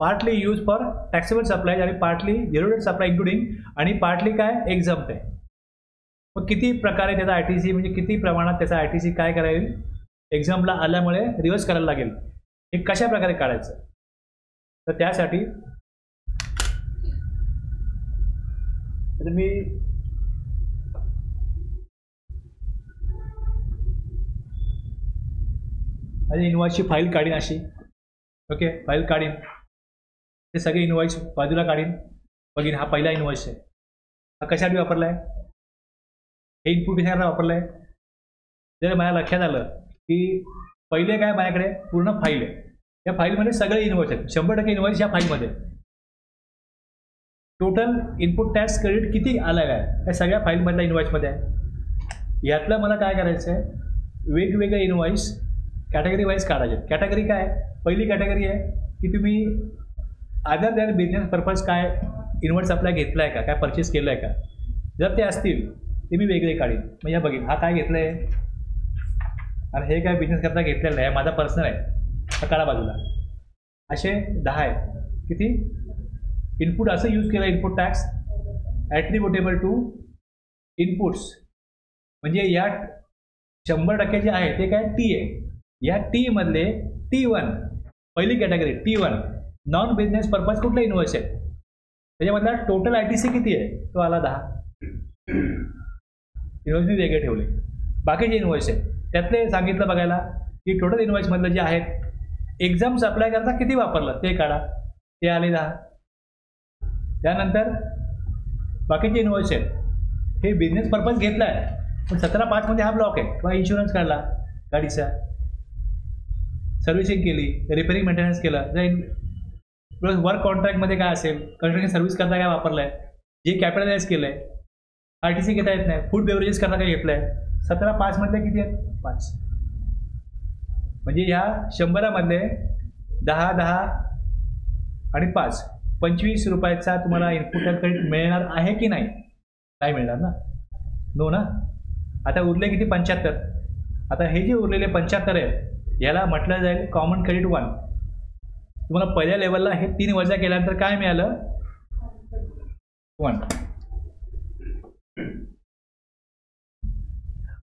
partly used for taxable supplies आणि partly zero rate supply including आणि partly काय exempt आहे. मग किती प्रकारे त्याचा ITC म्हणजे किती प्रमाणात त्याचा ITC काय करायला एक्झाम्पला आल्यामुळे रिव्हर्स करायला लागेल, हे कशा प्रकारे काढायचं. तर त्यासाठी मी माझी इन्व्हॉइसची फाईल काढीन अशी. ओके, फाईल काढीन, ते सगळे इन्व्हॉइस बाजूला काढीन, बघीन हा पहिला इन्व्हॉइस आहे, हा कशासाठी वापरला आहे, हे इनपुट कशाला वापरलं आहे. जर मला लक्षात आलं की पहिले काय माझ्याकडे पूर्ण फाईल आहे, या फाईलमध्ये सगळे इन्व्हॉइस आहेत, 100% इन्व्हॉइस या फाईलमध्ये. टोटल इनपुट टॅक्स क्रेडिट किती आलं आहे या सगळ्या फाईलमधल्या इन्व्हॉइसमध्ये आहे. यातलं मला काय करायचं आहे, वेगवेगळे इन्व्हॉइस कॅटेगरी वाईज काढायचे. कॅटेगरी काय, पहिली कॅटेगरी आहे की तुम्ही अदर दॅन बिझनेस पर्पज काय इन्व्हॉइस आपल्या घेतला आहे का, काय परचेस केलं आहे का. जर ते असतील ते मी वेगळे काढीन. म्हणजे बघीन हा काय घेतलं आहे आणि हे काय बिझनेस करता घेतलेलं आहे, माझा पर्सनल आहे, हा काढा बाजूला. असे 10 आहेत. किती इनपुट असं यूज केलं, इनपुट टॅक्स ॲट्रिब्युटेबल टू इनपुट्स, म्हणजे या 100% जे आहे ते काय T आहे. या T मधले T1 पहिली category T1 non business purpose कुठला इन्व्हॉइस आहे, त्याच्यामधला टोटल ITC किती आहे, तो आला 10. इन्व्हॉइस मी वेगळे ठेवले. बाकीचे इन्व्हॉइस आहे त्यातले सांगितलं बघायला की टोटल इन्व्हॉइसमधलं जे आहेत एक्झाम सप्लाय करता किती वापरलं ते काढा, ते आले 10. त्यानंतर बाकीचे इन्व्हॉइस आहेत, हे बिझनेस पर्पज घेतला आहे पण 17(5) मध्ये हा ब्लॉक आहे किंवा इन्शुरन्स काढला गाडीचा, सर्व्हिसिंग केली, रिपेरिंग मेंटेनन्स केलं, प्लस वर्क कॉन्ट्रॅक्टमध्ये काय असेल, कंस्ट्रक्शन सर्व्हिस करता काय वापरलं आहे, जे कॅपिटलाइज केलं आहे, RTC घेता येत नाही, फूड बेवरेजेस करता काय घेतलं आहे. 17 5 किती आहेत? 5. म्हणजे ह्या 100मधले 10 10 आणि 5 25 रुपयाचा तुम्हाला इनपुट क्रेडिट मिळणार आहे की नाही? काय मिळणार ना? नो ना. आता उरले किती? 75. आता हे जे उरलेले 75 आहेत याला म्हटलं जाईल कॉमन क्रेडिट 1. तुम्हाला पहिल्या लेवलला हे 3 वजा केल्यानंतर काय मिळालं? 1.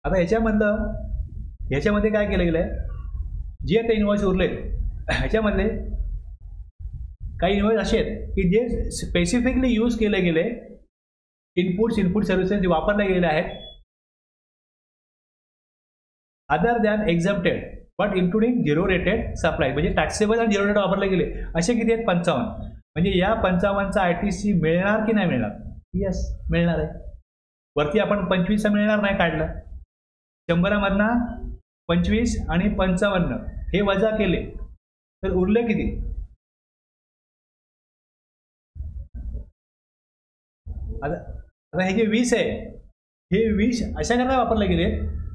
आता ह्याच्यामध्ये काय केलं गेलं आहे? जे आता इनवॉइस उरले ह्याच्यामधले काही इनवॉइस असे आहेत की जे स्पेसिफिकली यूज केले गेले इनपुट सर्व्हिसेस जे वापरले गेले आहेत other than exempted but including zero rated supply, म्हणजे टॅक्सेबल आणि झिरो रेटेड वापरले गेले असे किती आहेत? 55. म्हणजे या 55चा RTC मिळणार की नाही मिळणार? यस, मिळणार आहे. वरती आपण 25चा मिळणार नाही काढलं. 100मधनं 25 आणि 55 हे वजा केले तर उरले किती? आता हे जे 20 आहे हे 20 अशा करता वापरले गेले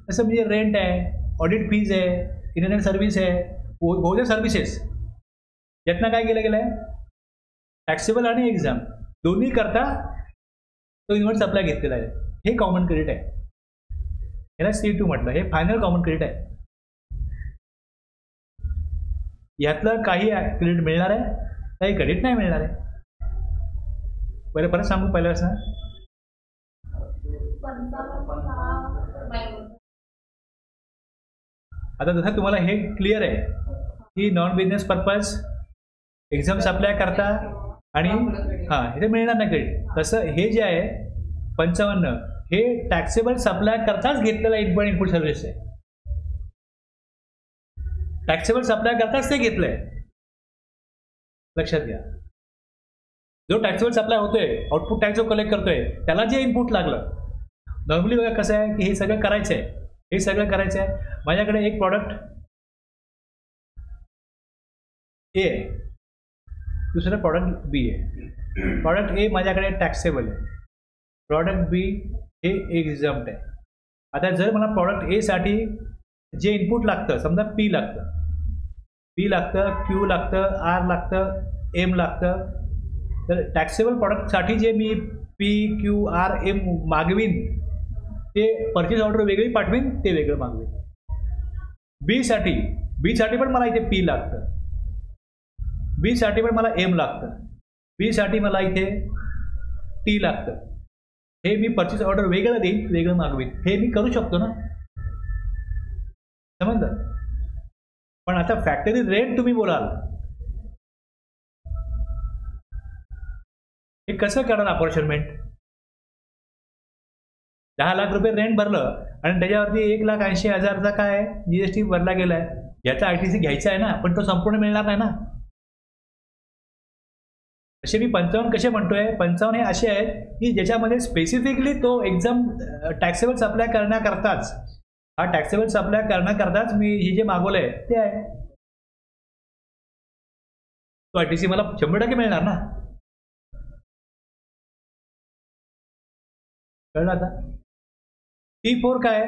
जसं म्हणजे रेंट आहे, ऑडिट फीज आहे, इंटरनेट सर्व्हिस आहे, बहुतेक सर्व्हिसेस यातनं काय केलं गेलं आहे? टॅक्सेबल आणि एक्झाम दोन्ही करता तो इन्व्हर्ट सप्लाय घेतलेला आहे. हे कॉमन क्रेडिट आहे. याला C2 म्हटलं. हे फायनल कॉमन क्रेडिट आहे. यातलं काही क्रेडिट मिळणार आहे, काही क्रेडिट नाही मिळणार आहे. बरं, परत सांगू पहिल्यापासून. आता जसं तुम्हाला हे क्लिअर आहे की non business purpose exam supply करता आणि हे मिळणार नाही क्रेडिट. तसं हे जे आहे 55 हे टॅक्सेबल सप्लाय करताच घेतलेला इनपुट सर्व्हिस आहे. टॅक्सेबल सप्लाय करताच ते घेतलंय, लक्षात घ्या. जो टॅक्सेबल सप्लाय होतोय, आउटपुट टॅक्स जो कलेक्ट करतोय त्याला जे इनपुट लागलं. नॉर्मली बघा कसं आहे की हे सगळं करायचं आहे, हे सगळं करायचं आहे. माझ्याकडे एक प्रॉडक्ट ए आहे, दुसरं प्रॉडक्ट बी आहे. प्रॉडक्ट ए माझ्याकडे टॅक्सेबल आहे, प्रॉडक्ट बी हे एक्झम्प्ट आहे. आता जर मला प्रॉडक्ट ए साठी जे इनपुट लागतं, समजा पी लागतं, क्यू लागतं, आर लागतं, एम लागतं, तर टॅक्सेबल प्रॉडक्टसाठी जे मी पी क्यू आर एम मागवीन ते परचेस ऑर्डर वेगळी पाठवीन, ते वेगळं मागवीन. बी साठी पण मला इथे पी लागतं, बी साठी पण मला एम लागतं, बी साठी मला इथे टी लागतं. हे मी परचेस ऑर्डर वेगळं देईन, वेगळं मागवीन. हे मी करू शकतो ना, समजलं. पण आता फॅक्टरी रेंट तुम्ही बोलाल, हे कसं करणार अपॉर्च्युनमेंट? 10 लाख रुपये रेंट भरलं आणि त्याच्यावरती 1,80,000चा काय GST भरला गेलाय, याचा RTC घ्यायचा आहे ना, पण तो संपूर्ण मिळणार नाही ना. असे मी 55 कसे म्हणतोय? 55 हे असे आहेत की ज्याच्यामध्ये स्पेसिफिकली तो एक्झाम टॅक्सेबल सप्लाय करण्याकरताच, हा टॅक्सेबल सप्लाय करण्याकरताच मी हे जे मागवलंय ते आहे. तो RTC मला 100% मिळणार ना. कळलं आता? T4 काय?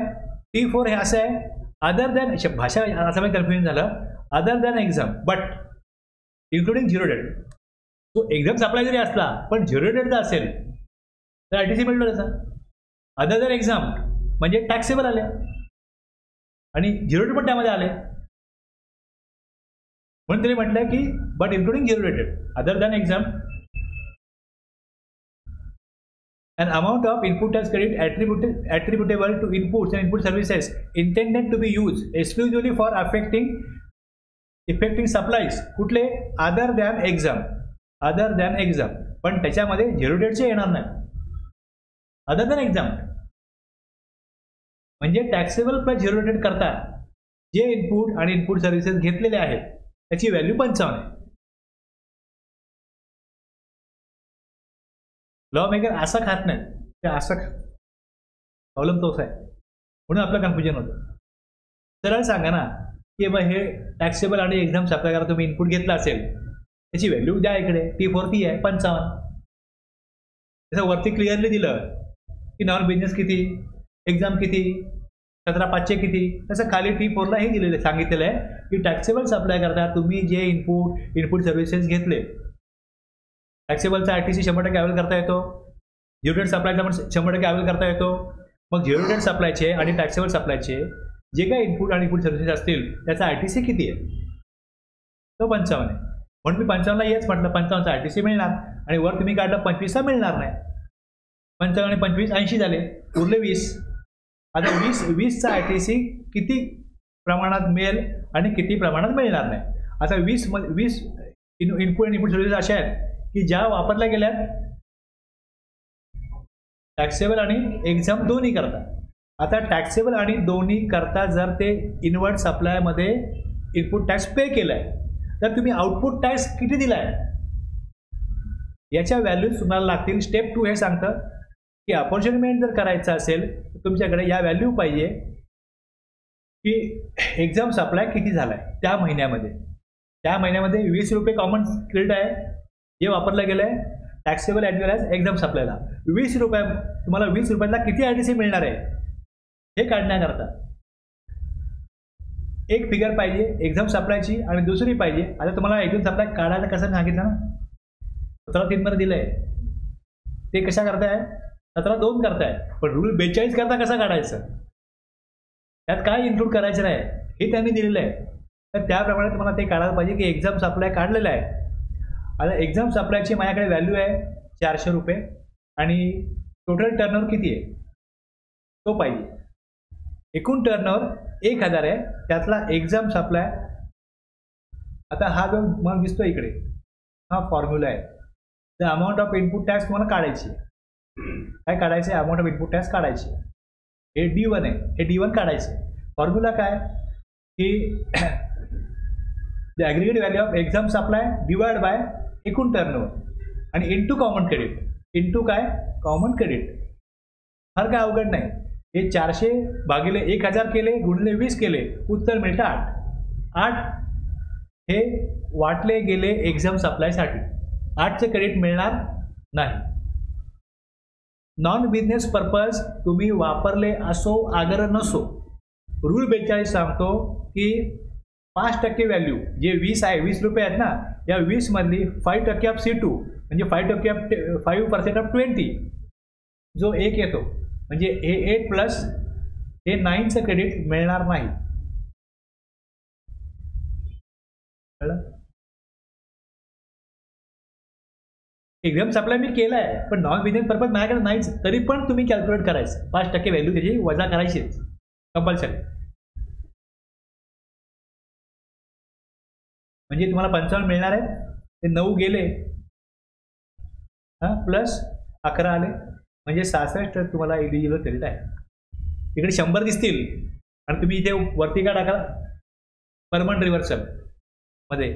T4 हे असं आहे, अदर दॅन, भाषा असं काही कन्फ्युजन झालं, other than exempt but including zero date. तो एक्झाम सप्लाय जरी असला पण झिरो डेटचा असेल तर RTC मिळतो त्याचा. अदर दॅन एक्झाम म्हणजे टॅक्सेबल आले आणि झिरो डेट पण त्यामध्ये आले, म्हणून तरी म्हटलं की but including zero dated other than exam. An amount of input tax credit attributable to inputs and input services intended to be used exclusively for affecting supplies कुठले? other than exam, पण त्याच्यामध्ये झिरो डेटचे येणार नाही. other than exam म्हणजे taxable plus zero date करता जे input आणि input services घेतलेले आहेत त्याची व्हॅल्यू 55 आहे. लॉ मेकर असं खात नाही, ते असं प्रॉब्लेम तोच आहे, म्हणून आपलं कन्फ्युजन होतं. सरळ सांगा ना, की मग हे टॅक्सेबल आणि एक्झाम सप्लाय करा तुम्ही इनपुट घेतला असेल त्याची व्हॅल्यू द्या इकडे, T4 ती आहे 55. त्याचं वरती क्लिअरली दिलं की नॉन बिझनेस किती, एक्झाम किती, 17,500 किती. तसं खाली T4ला हे दिलेलं सांगितलेलं आहे की टॅक्सेबल सप्लाय करता तुम्ही जे इनपुट सर्व्हिसेस घेतले, टॅक्सेबलचा ITC 100% अवेल करता येतो, झिरो डेट सप्लायचा पण 100% अवेल करता येतो. मग झिरो डेट सप्लायचे आणि टॅक्सेबल सप्लायचे जे काही इनपुट आणि इनपुट सर्व्हिसेस असतील त्याचा ITC किती आहे, तो 55 आहे. म्हणून मी 55ला येच म्हटलं, 55चा ITC मिळणार आणि वर तुम्ही काढलं 25चा मिळणार नाही. 55 आणि 25 80 झाले, उरले 20. आता 20चा ITC किती प्रमाणात मिळेल आणि किती प्रमाणात मिळणार नाही. आता 20 इनपुट आणि इनपुट सर्व्हिसेस अशा आहेत की ज्या वापरल्या गेल्यात टॅक्सेबल आणि एक्झाम दोन्ही करता. आता टॅक्सेबल आणि दोन्ही करता जर ते इनवर्ट सप्लायमध्ये इनपुट टॅक्स पे केलाय तर तुम्ही आउटपुट टॅक्स किती दिलाय याच्या व्हॅल्यूज तुम्हाला लागतील. स्टेप 2 हे सांगतं की अपॉर्च्युनिमेंट जर करायचं असेल तर तुमच्याकडे या व्हॅल्यू पाहिजे की एक्झाम सप्लाय किती झालाय त्या महिन्यामध्ये. त्या महिन्यामध्ये 20 रुपये कॉमन क्रेडिट आहे जे वापरलं गेलं आहे taxable as well as exam सप्लायला. 20 रुपये तुम्हाला 20 रुपयाला किती ITC मिळणार आहे हे काढण्याकरता एक फिगर पाहिजे एक्झाम सप्लायची आणि दुसरी पाहिजे. आता तुम्हाला एक्झाम सप्लाय काढायला कसं सांगितलं ना, 17(3) मध्ये दिलंय. ते कशा करताय, 17(2) करताय, पण रूल 42 करता कसं काढायचं, त्यात काय इन्क्लूड करायचं नाही हे त्यांनी दिलेलं आहे. तर त्याप्रमाणे तुम्हाला ते काढायला पाहिजे की एक्झाम सप्लाय काढलेला आहे. आता एक्झाम सप्लायची माझ्याकडे व्हॅल्यू आहे 400 रुपये आणि टोटल टर्नओव्हर किती आहे तो पाहिजे. एकूण टर्नओव्हर 1000 आहे, त्यातला एक्झाम सप्लाय. आता हा जो मग दिसतो इकडे हा फॉर्म्युला आहे. The amount of input tax तुम्हाला काढायची. काय काढायचे, अमाऊंट ऑफ इनपुट टॅक्स काढायची. हे D1 आहे, हे D1 काढायचे. फॉर्म्युला काय की the aggregate value of exempt supply divide by एकूण टर्नओव्हर आणि इंटू कॉमन क्रेडिट. इंटू काय, कॉमन क्रेडिट. फार काय अवघड नाही. हे 400 भागिले 1000 केले गुणिले 20 केले, उत्तर मिळतं 8. 8 हे वाटले गेले एक्झाम सप्लायसाठी. 8चे क्रेडिट मिळणार नाही. नॉन बिझनेस पर्पज तुम्ही वापरले असो अगर नसो, रूल 42 सांगतो की 5% व्हॅल्यू जे 20 आहे, 20 रुपये आहेत ना, या 20 मधली 5% ऑफ C2 म्हणजे 5% ऑफ 20 जो 1 येतो म्हणजे हे 8 प्लस हे 9चं क्रेडिट मिळणार नाही. एक्झाम सप्लाय मी केला आहे पण नॉन बिझनेस पर्पज माझ्याकडे नाहीच, तरी पण तुम्ही कॅल्क्युलेट करायचं. 5% व्हॅल्यू त्याची वजा करायचीच कंपल्सरी. म्हणजे तुम्हाला 55 मिळणार आहेत, ते 9 गेले प्लस 11 आले म्हणजे 66 तुम्हाला एलिजिबल क्रेडिट आहे. इकडे 100 दिसतील आणि तुम्ही इथे वरती का टाका परमनंट रिव्हर्सल मध्ये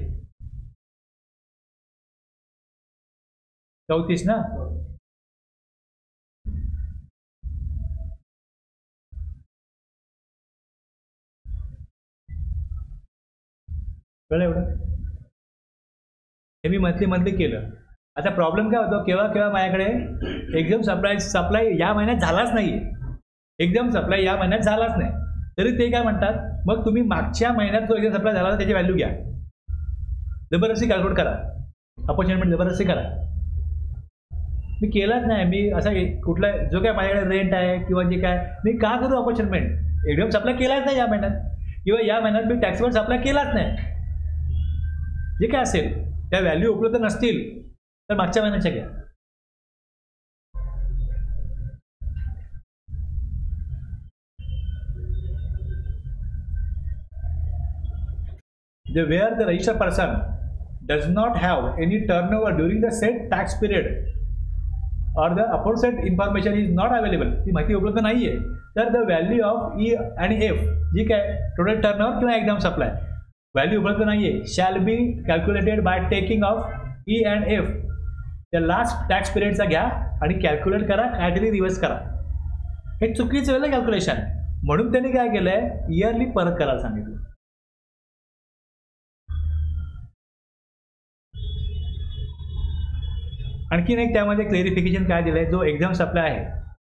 34 ना. कळलं एवढं. हे मी मंथली केलं. आता प्रॉब्लेम काय होतो, केव्हा माझ्याकडे एक्झाम सप्लाय या महिन्यात झालाच नाही, एक्झाम सप्लाय या महिन्यात झालाच नाही, तरी ते काय म्हणतात मग तुम्ही मागच्या महिन्यात जो एक्झाम सप्लाय झाला त्याची व्हॅल्यू घ्या, जबरदस्ती कॅल्क्युलेट करा, अपॉर्च्युनिटी जबरदस्ती करा. मी केलाच नाही. मी असा कुठला जो काय माझ्याकडे रेंट आहे किंवा जे काय मी का करू अपॉर्च्युनिमेंट, एक्झाम सप्लाय केलाच नाही या महिन्यात किंवा या महिन्यात मी टॅक्सेबल सप्लाय केलाच नाही. जे काय असेल त्या व्हॅल्यू उपलब्ध नसतील तर मागच्या महिन्याच्या घ्या. where the registered person does not have any turnover during the said tax period or the aforesaid information is not available, ती माहिती उपलब्ध नाहीये, तर द व्हॅल्यू ऑफ ई आणि एफ जी काय टोटल टर्नओव्हर किंवा एक्झाम सप्लाय व्हॅल्यू उपलब्ध नाहीये shall be calculated by taking of E and F त्या लास्ट टॅक्स पिरियडचा घ्या आणि कॅल्क्युलेट करा, काहीतरी रिव्हर्स करा. हे चुकीचं वेळेला कॅल्क्युलेशन, म्हणून त्यांनी काय केलंय इयरली परत करायला सांगितलं. आणखीन एक त्यामध्ये क्लेरिफिकेशन काय दिलं आहे, जो एक्झाम सप्लाय आहे,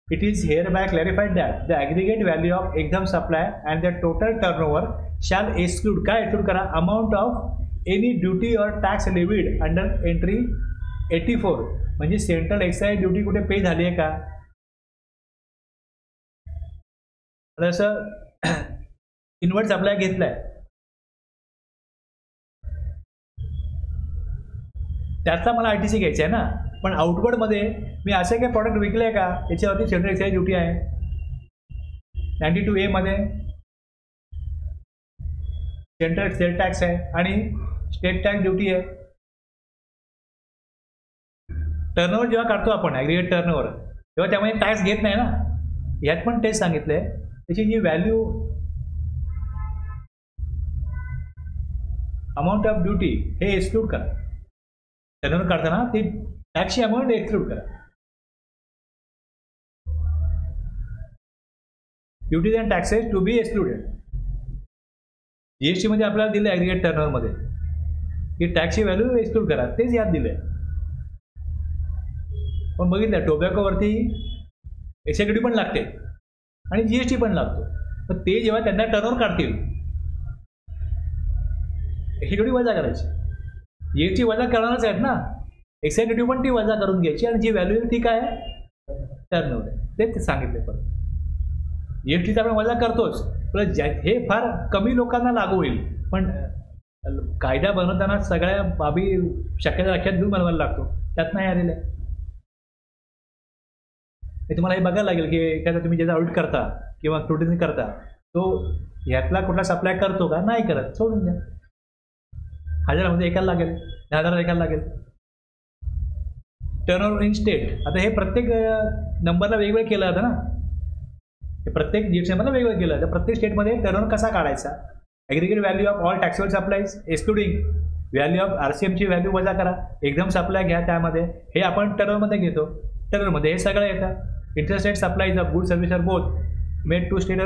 it is hereby clarified that the aggregate value of exempt supply and the total turnover shall exclude, काय एक्सक्लूड करा, अमाऊंट ऑफ एनी ड्युटी और टॅक्स लिव्हिड अंडर एंट्री 84. म्हणजे सेंट्रल एक्साइज ड्युटी कुठे पे झाली आहे का? जसं इनवर्ट सप्लाय घेतलाय त्याचा मला ITC घ्यायचा आहे ना, पण आउटवर्डमध्ये मी असे काही प्रॉडक्ट विकले आहे का याच्यावरती सेंट्रल एक्साइज ड्युटी आहे. 92A मध्ये सेंट्रल सेल टॅक्स आहे आणि स्टेट टॅक्स ड्युटी आहे. टर्नओव्हर जेव्हा काढतो आपण ॲग्रिगेट टर्नओव्हर तेव्हा त्यामध्ये टॅक्स घेत नाही ना, यात पण तेच सांगितलं आहे. त्याची जी व्हॅल्यू अमाऊंट ऑफ ड्युटी हे एक्सक्लूड करा. टर्नओव्हर काढताना ती टॅक्सची अमाऊंट एक्सक्लूड करा. Duties and taxes to be excluded. GST मध्ये आपल्याला दिलं ॲग्रिगेट टर्नओव्हरमध्ये की टॅक्सची व्हॅल्यू एक्सक्लूड करा, तेच यात दिलं आहे. पण बघितलं टोबॅकोवरती एक्साइज पण लागते आणि GST पण लागतो. तर ते जेव्हा त्यांना टर्नओव्हर काढतील एक्साइज वजा करायची, GST वजा करणारच आहेत ना, एक्साइज ड्युटी पण ती वजा करून घ्यायची आणि जी व्हॅल्यू ती काय आहे टर्नओव्हर आहे, ते सांगितले. पण GSTचा आपण वजा करतोच, प्लस हे फार कमी लोकांना लागू होईल, पण कायदा बनवताना सगळ्या बाबी शक्यता लक्षात घेऊन बनवायला लागतो, त्यात नाही आलेलं आहे. हे तुम्हाला हे बघायला लागेल की एखादा तुम्ही ज्याचा ऑडिट करता किंवा स्क्रुटिनी करता तो ह्यातला कुठला सप्लाय करतो का नाही करत, सोडून द्या. 1000मध्ये एकाला लागेल, 10,000 एकाला लागेल. टर्नओव्हर इन स्टेट, आता हे प्रत्येक नंबरला वेगवेगळं केलं जातं ना, हे प्रत्येक GST नंबरला वेगवेगळं केलं जातं. प्रत्येक स्टेटमध्ये टर्नओव्हर कसा काढायचा, aggregate value of all taxable supplies excluding value of RCMची व्हॅल्यू वजा करा, एक्झाम सप्लाय घ्या, त्यामध्ये हे आपण टर्नओव्हरमध्ये घेतो. टर्नओव्हरमध्ये हे सगळं येतं. Interstate supplies of good service are both made to state,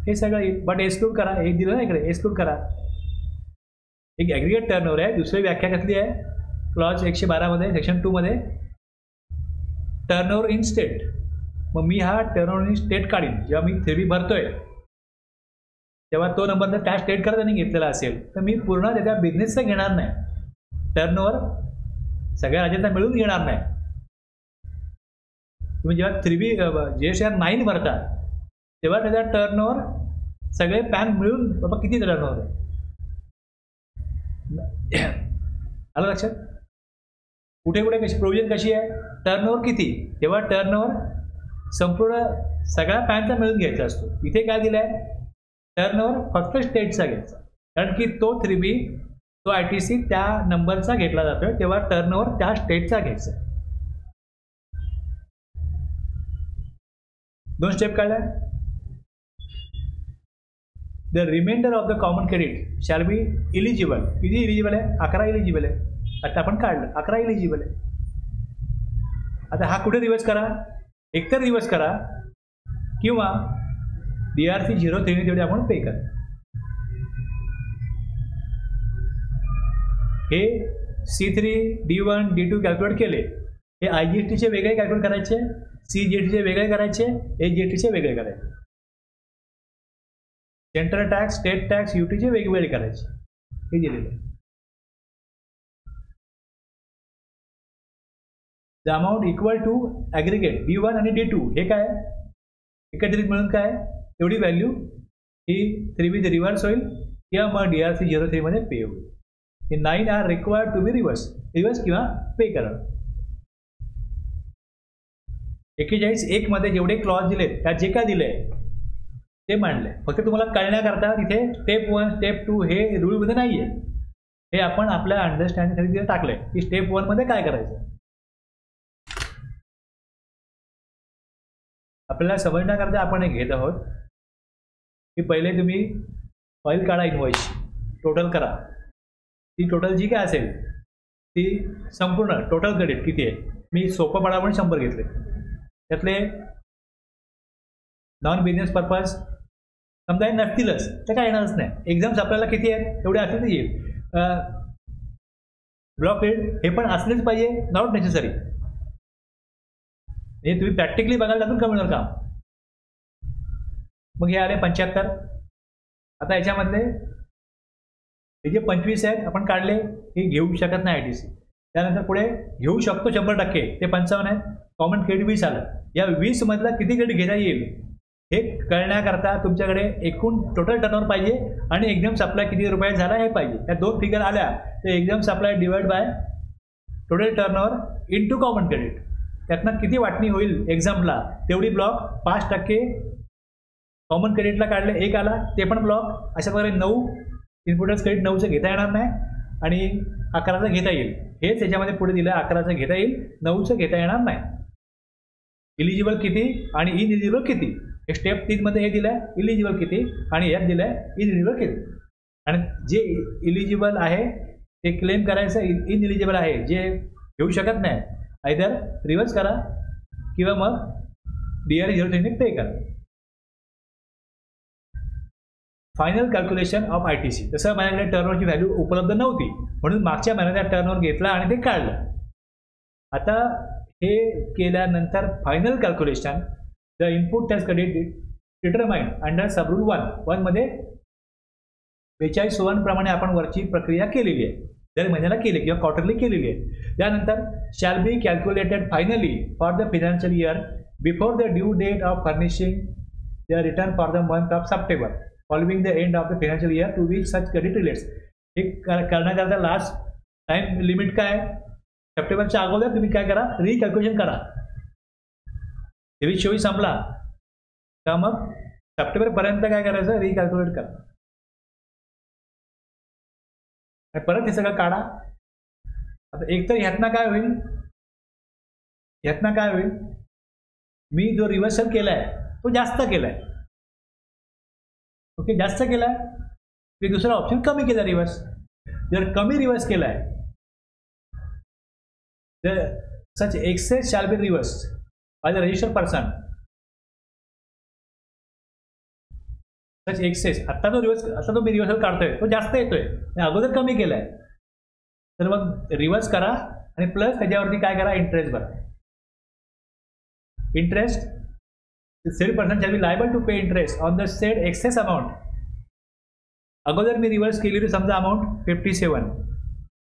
हे सगळं येईल. बट एक्सक्लूड करा, एक दिलं ना इकडे, एक्सक्लूड करा. एक ॲग्रिगेट टर्नओव्हर आहे. दुसरी व्याख्या कसली आहे, क्लॉज 112 मध्ये सेक्शन 2 मध्ये टर्नओव्हर इन स्टेट. मग मी हा टर्नओव्हर इन स्टेट काढीन जेव्हा मी 3B भरतोय, तेव्हा तो नंबर जर त्या स्टेट करता त्यांनी घेतलेला असेल तर मी पूर्ण त्याच्या बिझनेसचं घेणार नाही, टर्नओव्हर सगळ्या राज्यांना मिळून घेणार नाही. तुम्ही जेव्हा 3B GSTR 9 भरता तेव्हा त्याचा टर्नओव्हर सगळे पॅन मिळून बाबा किती टर्नओव्हर आहे आलं लक्षात. कुठे कुठे कशी प्रोव्हिजन कशी आहे, टर्नओव्हर किती, तेव्हा टर्नओव्हर संपूर्ण सगळ्या पॅनचा मिळून घ्यायचा असतो. इथे काय दिलं आहे, टर्नओव्हर फक्त स्टेटचा घ्यायचा, कारण की तो 3B तो ITC त्या नंबरचा घेतला जातोय, तेव्हा टर्नओव्हर त्या स्टेटचा घ्यायचा. 2 स्टेप काढल्या. The remainder of the common credit shall be eligible. किती इलिजिबल आहे, 11 इलिजिबल आहे. आता आपण काढलं 11 इलिजिबल आहे. आता हा कुठे रिवर्स करा, एकतर रिवर्स करा किंवा DRC 03 तेवढे आपण पे करा. हे C3 D1 D2 कॅल्क्युलेट केले, हे IGSTचे वेगळे कॅल्क्युलेट करायचे, CGSTचे वेगळे करायचे, HGSTचे वेगळे करायचे, सेंट्रल टॅक्स, स्टेट टॅक्स, UTचे वेगवेगळे करायचे. हे दिलेलं आहे. The amount equal to aggregate D1 आणि D2 हे काय एकत्रित मिळून काय एवढी व्हॅल्यू ही 3B रिव्हर्स होईल किंवा मग DRC 03 मध्ये पे होईल. हे 9 are required to be reverse किंवा पे करा. 41(1) मध्ये जेवढे क्लॉज दिलेत त्यात जे काय दिले ते मांडले. फक्त तुम्हाला कळण्याकरता तिथे स्टेप 1 स्टेप 2 हे रूलमध्ये नाही आहे, हे आपण आपल्या अंडरस्टँडिंगसाठी टाकलंय की स्टेप 1 मध्ये काय करायचं. आपल्याला समजण्याकरता आपण हे घेत आहोत की पहिले तुम्ही फाईल काढा, इनवॉइस टोटल करा, ती टोटल जी काय असेल ती संपूर्ण टोटल क्रेडिट किती आहे. मी सोपं पडा म्हणून 100 घेतले, त्यातले नॉन बिझनेस पर्पज समजा हे नसतीलच तर काय येणारच नाही. एक्झाम्स आपल्याला किती आहेत तेवढे असले तर येईल. ब्लॉक क्रेडिट हे पण असलेच पाहिजे, नॉट नेसेसरी. हे तुम्ही प्रॅक्टिकली बघायला त्यातून कमी होणार काम. मग हे आले 75. आता याच्यामधले हे जे 25 आहेत आपण काढले, हे घेऊ शकत नाही ITC. त्यानंतर पुढे घेऊ शकतो 100%, ते 55 आहेत. कॉमन क्रेडिट 20 आलं. या 20 मधला किती क्रेडिट घेता येईल हे कळण्याकरता तुमच्याकडे एकूण टोटल टर्नओव्हर पाहिजे आणि एकदम सप्लाय किती रुपयात झाला हे पाहिजे. या दोन फिगर आल्या तर एकदम supply divide by total turnover into common credit. त्यातनं किती वाटणी होईल एक्झामला तेवढी ब्लॉक. 5% कॉमन क्रेडिटला काढले, 1 आला ते पण ब्लॉक. अशा प्रकारे 9 इनपुटर्स क्रेडिट 9चं घेता येणार नाही आणि 11चं घेता येईल. हेच याच्यामध्ये पुढे दिलं, 11चं घेता येईल, 9चं घेता येणार नाही. इलिजिबल किती आणि इनइलिजिबल किती हे स्टेप 3 मध्ये हे दिलं आहे. इलिजिबल किती आणि यात दिलं आहे इनइलिजिबल किती. आणि जे इलिजिबल आहे ते क्लेम करायचं, इनइलिजिबल आहे जे घेऊ शकत नाही आयदर रिव्हर्स करा किंवा मग DRE 03 पे करा. Final calculation of ITC. तसं माझ्याकडे टर्नओव्हरची व्हॅल्यू उपलब्ध नव्हती म्हणून मागच्या महिन्यात टर्नओव्हर घेतला आणि ते काढलं. आता हे केल्यानंतर final calculation the input tax credit determined under subrule 1 मध्ये 42 प्रमाणे आपण वरची प्रक्रिया केलेली आहे, दर महिन्याला केली किंवा क्वार्टरली केलेली आहे. त्यानंतर shall be calculated finally for the financial year before the due date of furnishing the return for the month of September following the end of the financial year to which such credit relates. हे करण्याकरता last time limit काय, सप्टेंबरच्या अगोदर तुम्ही काय करा, रिकॅल्क्युलेशन करा. 23-24 संपला का मग सप्टेंबरपर्यंत काय करायचं, रिकॅल्क्युलेट करा. परत हे सगळं काढा. आता एकतर ह्यातनं काय होईल, मी जो रिव्हर्सल केलाय तो जास्त केलाय. ओके, जास्त केलाय की दुसरा ऑप्शन कमी केला रिव्हर्स. जर कमी रिव्हर्स केलाय तर such excess shall be reverse by the registered person. Such excess आता तो मी रिव्हर्सल काढतोय तो जास्त येतोय, अगोदर कमी केलाय, तर मग रिव्हर्स करा आणि प्लस त्याच्यावरती काय करा, इंटरेस्ट भरा. Interest said person shall be liable to pay interest on the said excess amount. अगोदर मी रिव्हर्स केली होती समजा अमाऊंट 57,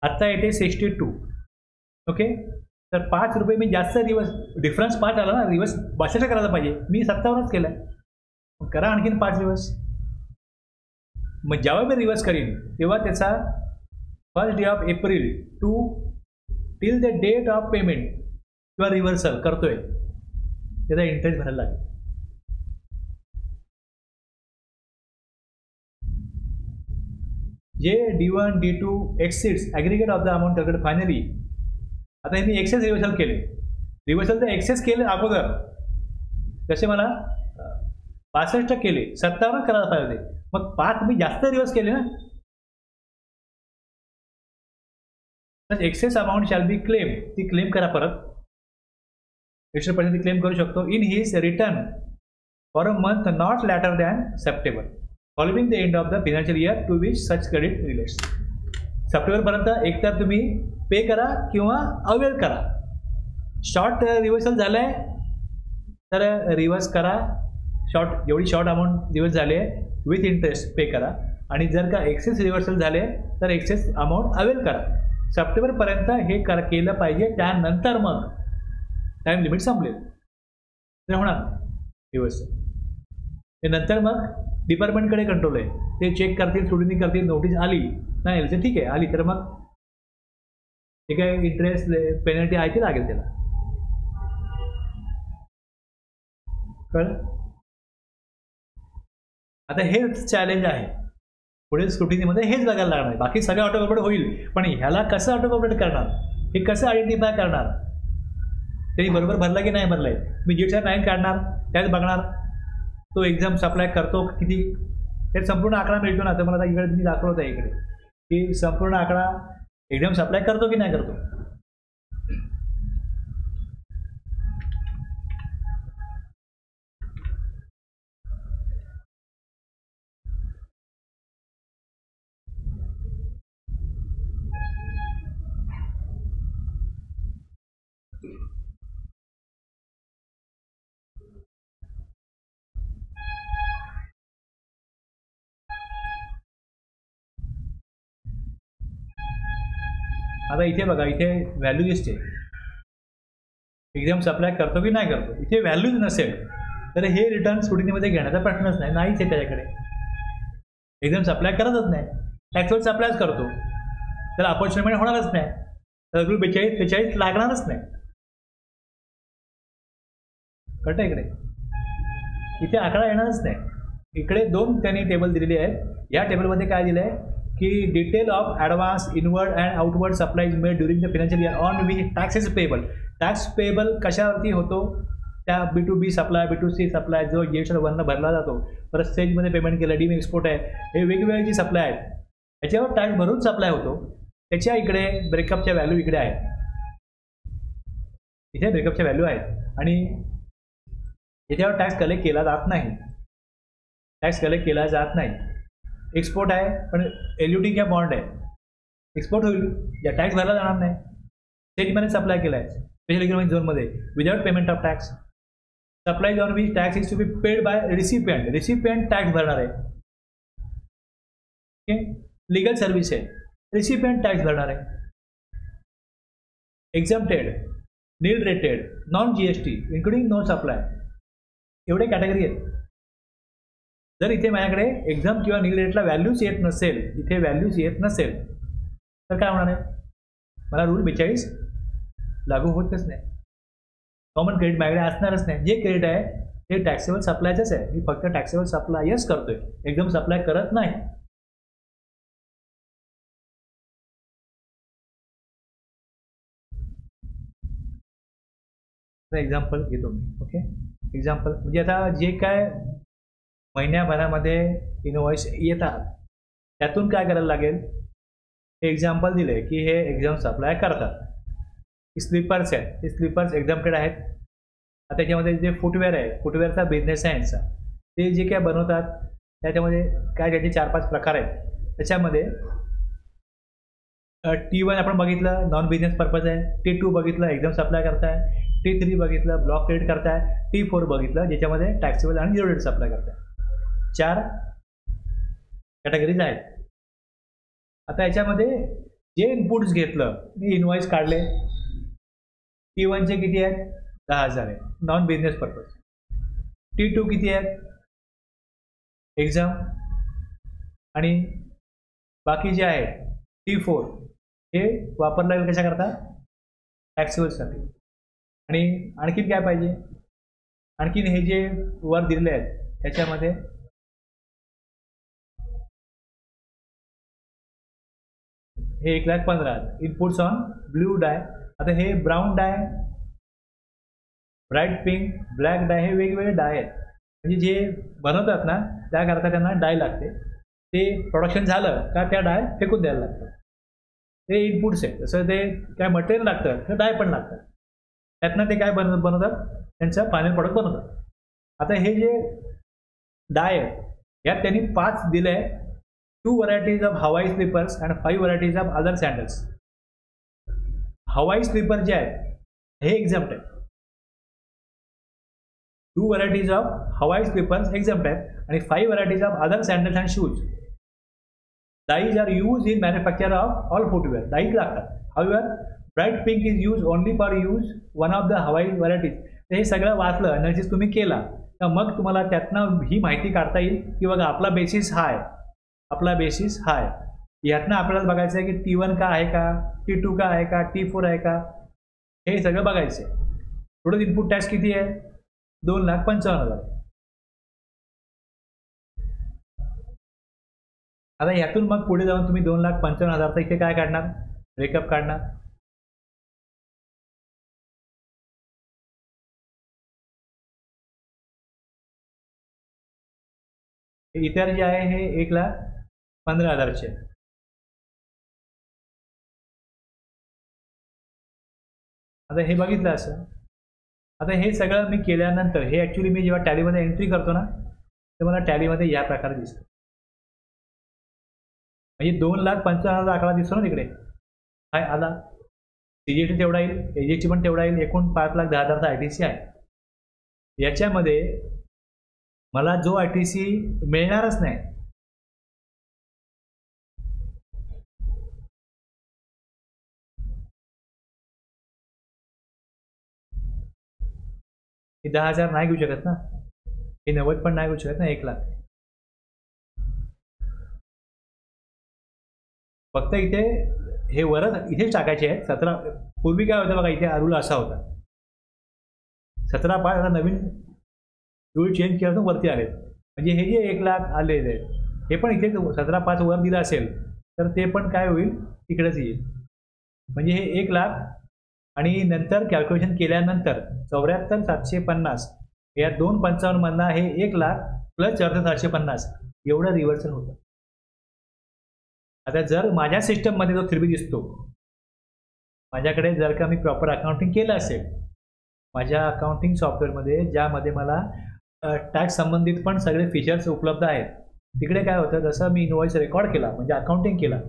आता येते 62. ओके, तर 5 रुपये मी जास्त रिव्हर्स, डिफरन्स 5 आला ना, रिव्हर्स 62 करायला पाहिजे, मी 57च केलाय. करा आणखीन 5 रिव्हर्स. मग जेव्हा मी रिव्हर्स करीन तेव्हा त्याचा first day of April to till the date of payment किंवा रिव्हर्सल करतोय त्याचा इंटरेस्ट भरायला लागेल. जे D1 D2 exceeds aggregate of the amount calculated finally. आता हे मी एक्सेस रिव्हर्सल केले, रिव्हर्सल तर एक्सेस केले अगोदर तसे मला 62 केले, 57 करायला पाहिजे, मग 5 मी जास्त रिव्हर्स केले ना. Excess amount shall be claim, ती क्लेम करा परत. 100% क्लेम करू शकतो in his return for a month not later than September following the end of the financial year to which such credit relates. सप्टेंबरपर्यंत एकतर तुम्ही पे करा किंवा अवेल करा. शॉर्ट रिव्हर्सल झालंय तर रिव्हर्स करा, जेवढी शॉर्ट अमाऊंट रिव्हर्स झाले विथ इंटरेस्ट पे करा. आणि जर का एक्सेस रिव्हर्सल झाले तर एक्सेस अमाऊंट अवेल करा. सप्टेंबरपर्यंत हे केलं पाहिजे, त्यानंतर मग टाइम लिमिट संपले तर होणार रिव्हर्सल. ते नंतर मग डिपार्टमेंटकडे कंट्रोल आहे, ते चेक करतील, स्टुडंटनी करतील, नोटीस आली नाही आली तर ठीक आहे, आली तर मग ते काय इंटरेस्ट पेनल्टी आहे ते लागेल त्याला. कळलं? आता हेच चॅलेंज आहे, पुढे स्क्रुटिनीमध्ये हेच बघायला लागणार आहे. बाकी सगळं ऑटो कॉर्पोरेट होईल, पण ह्याला कसं ऑटो कॉर्पोरेट करणार, हे कसं आयडेंटिफाय करणार, त्यांनी बरोबर भरलं की नाही भरलंय. मी GST 9 काढणार, त्याच बघणार तो एक्झाम सप्लाय करतो किती, हे संपूर्ण आकडा मिळतो ना. तर मला आता इकडे मी दाखवत आहे इकडे की संपूर्ण आकडा एक्झाम सप्लाय करतो की नाही करतो. आता इथे बघा, इथे व्हॅल्यू दिसते, एक्झाम सप्लाय करतो की नाही करतो. इथे व्हॅल्यूज नसेल तर हे रिटर्न स्क्रुटिनीमध्ये घेण्याचा प्रश्नच नाही, नाहीच आहे त्याच्याकडे. एक्झाम सप्लाय करतच नाही, टॅक्सवर सप्लायच करतो, तर अपॉर्च्युनिटी होणारच नाही, तर रूल 42-43 लागणारच नाही. कळतं इकडे, इथे आकडा येणारच नाही. इकडे 2 त्यांनी टेबल दिलेली आहेत. या टेबलमध्ये काय दिलं आहे की detail of advance inward and outward supplies made during the financial year on which tax is payable. Tax payable कशावरती होतो, त्या B2B सप्लाय, B2C सप्लाय जो GST-वरनं भरला जातो, परत सेजमध्ये पेमेंट केलं, डीम एक्सपोर्ट आहे, हे वेगवेगळे जी सप्लाय आहेत त्याच्यावर टॅक्स भरून सप्लाय होतो. त्याच्या इकडे ब्रेकअपच्या व्हॅल्यू इकडे आहेत, इथे ब्रेकअपच्या व्हॅल्यू आहेत आणि याच्यावर टॅक्स कलेक्ट केला जात नाही, टॅक्स कलेक्ट केला जात नाही. एक्सपोर्ट आहे पण LUT किंवा बॉन्ड आहे, एक्सपोर्ट होईल, या टॅक्स भरला जाणार नाही. सेजमध्ये सप्लाय केला आहे स्पेशल इकॉनॉमिक झोनमध्ये without payment of tax. Supply on which tax is to be paid by recipient, recipient tax भरणार आहे. ओके, लिगल सर्व्हिस आहे, रिसिपियंट टॅक्स भरणार आहे. Exempted, nil rated, non GST including no supply, एवढे category आहेत. जर इथे माझ्याकडे एक्झाम किंवा नील रेटला व्हॅल्यूज येत नसेल, इथे व्हॅल्यूज येत नसेल तर काय होणार आहे, मला रूल 42 लागू होतच नाही. कॉमन क्रेडिट माझ्याकडे असणारच नाही. जे क्रेडिट आहे ते टॅक्सेबल सप्लायचंच आहे, मी फक्त टॅक्सेबल सप्लायच करतोय, एकदम सप्लाय करत नाही. एक्झाम्पल घेतो मी. ओके, एक्झाम्पल म्हणजे आता जे काय महिन्याभरामध्ये इनवॉइस येतात त्यातून काय करायला लागेल, हे एक्झाम्पल दिले की हे एक्झाम सप्लाय करतात. स्लीपर्स आहेत, ते स्लीपर्स एक्झाम्प्टेड आहेत. आता त्याच्यामध्ये जे फुटवेअर आहे, फुटवेअरचा बिझनेस आहे यांचा, ते जे काय बनवतात त्याच्यामध्ये काय त्याचे 4-5 प्रकार आहेत. त्याच्यामध्ये T1 आपण बघितलं, नॉन बिझनेस पर्पज आहे. T2 बघितलं, एक्झाम सप्लाय करताय. T3 बघितलं, ब्लॉक क्रेडिट करताय. T4 बघितलं, ज्याच्यामध्ये टॅक्सेबल आणि झिरो रेट सप्लाय करताय. 4 कॅटेगरीज आहेत. आता याच्यामध्ये जे इनपुट्स घेतलं, मी इनवॉइस काढले. T1चे किती आहेत, 10,000 आहे, नॉन बिझनेस पर्पज. T2 किती आहेत, एक्झाम, आणि बाकी जे आहेत T4 हे वापरला जाईल कशा करता, टॅक्सेबलसाठी. आणि आणखीन काय पाहिजे, आणखीन हे जे वर दिलेले आहेत त्याच्यामध्ये हे 1,15,000 इनपुट्स ऑन ब्ल्यू डाय. आता हे ब्राऊन डाय, ब्राईट पिंक, ब्लॅक डाय, हे वेगवेगळे डाय आहेत. म्हणजे जे बनवतात ना त्याकरता त्यांना डाय लागते. ते प्रोडक्शन झालं का त्या डाय फेकून द्यायला लागतं. ते इनपुट्स आहेत. जसं ते काय मटेरियल लागतं तर डाय पण लागतात. त्यातनं ते काय बनवतात, त्यांचं फायनल प्रॉडक्ट बनवतात. आता हे जे डाय आहेत यात त्यांनी 5 दिले आहे. 2 varieties of hawai slippers and 5 varieties of other sandals. Hawai slipper जे आहेत हे एक्झाम्प्ट आहेत. 2 varieties of hawai slippers exempt आहेत आणि 5 varieties of other sandals and shoes. Dies are use in manufacture of all footwear. Dies लागतात. However bright pink is use only for use one of the hawai varieties. तर हे सगळं वाचलं, analysis तुम्ही केला तर मग तुम्हाला त्यातनं ही माहिती काढता येईल की बघा आपला बेसिस हा आहे, आपला बेसिस हा आहे. यातनं आपल्याला बघायचं आहे की T1 का आहे का, T2 का आहे का, T4 आहे का, हे सगळं बघायचं आहे. थोडं इनपुट टॅक्स किती आहे, 2,55,000. आता यातून मग पुढे जाऊन तुम्ही 2,55,000 इथे काय काढणार, ब्रेकअप काढणार. इतर जे आहे हे 1,15,000चे. आता हे बघितलं असं. आता हे सगळं मी केल्यानंतर हे ॲक्च्युली मी जेव्हा टॅलीमध्ये एंट्री करतो ना तर मला टॅलीमध्ये या प्रकारे दिसतं. म्हणजे 2,55,000 आकडा दिसतो ना तिकडे, काय आला. CGST तेवढा येईल, AGST पण तेवढा येईल, एकूण 5,10,000चा ITC आहे. याच्यामध्ये मला जो ITC मिळणारच नाही, हे 10,000 नाही घेऊ शकत ना, हे 90 पण नाही घेऊ शकत ना, 1,00,000. फक्त इथे हे वरच इथेच टाकायचे आहेत. 17 पूर्वी काय होतं बघा, इथे रूल असा होता 17,500. आता नवीन रूल चेंज केला तर वरती आले, म्हणजे हे जे 1,00,000 आलेले हे पण इथे 17,500 वर दिलं असेल तर ते पण काय होईल, तिकडेच येईल. म्हणजे हे 1,00,000 आणि नंतर कॅल्क्युलेशन केल्यानंतर 74,750 या 255 मधला हे 1,00,000 प्लस 74,750 एवढं रिव्हर्सल होतं. आता जर माझ्या सिस्टममध्ये जो 3B दिसतो, माझ्याकडे जर का मी प्रॉपर अकाउंटिंग केलं असेल, माझ्या अकाउंटिंग सॉफ्टवेअरमध्ये ज्यामध्ये मला टॅक्स संबंधित पण सगळे फीचर्स उपलब्ध आहेत, तिकडे काय होतं, जसं मी इनवॉइस रेकॉर्ड केला म्हणजे अकाउंटिंग केलं,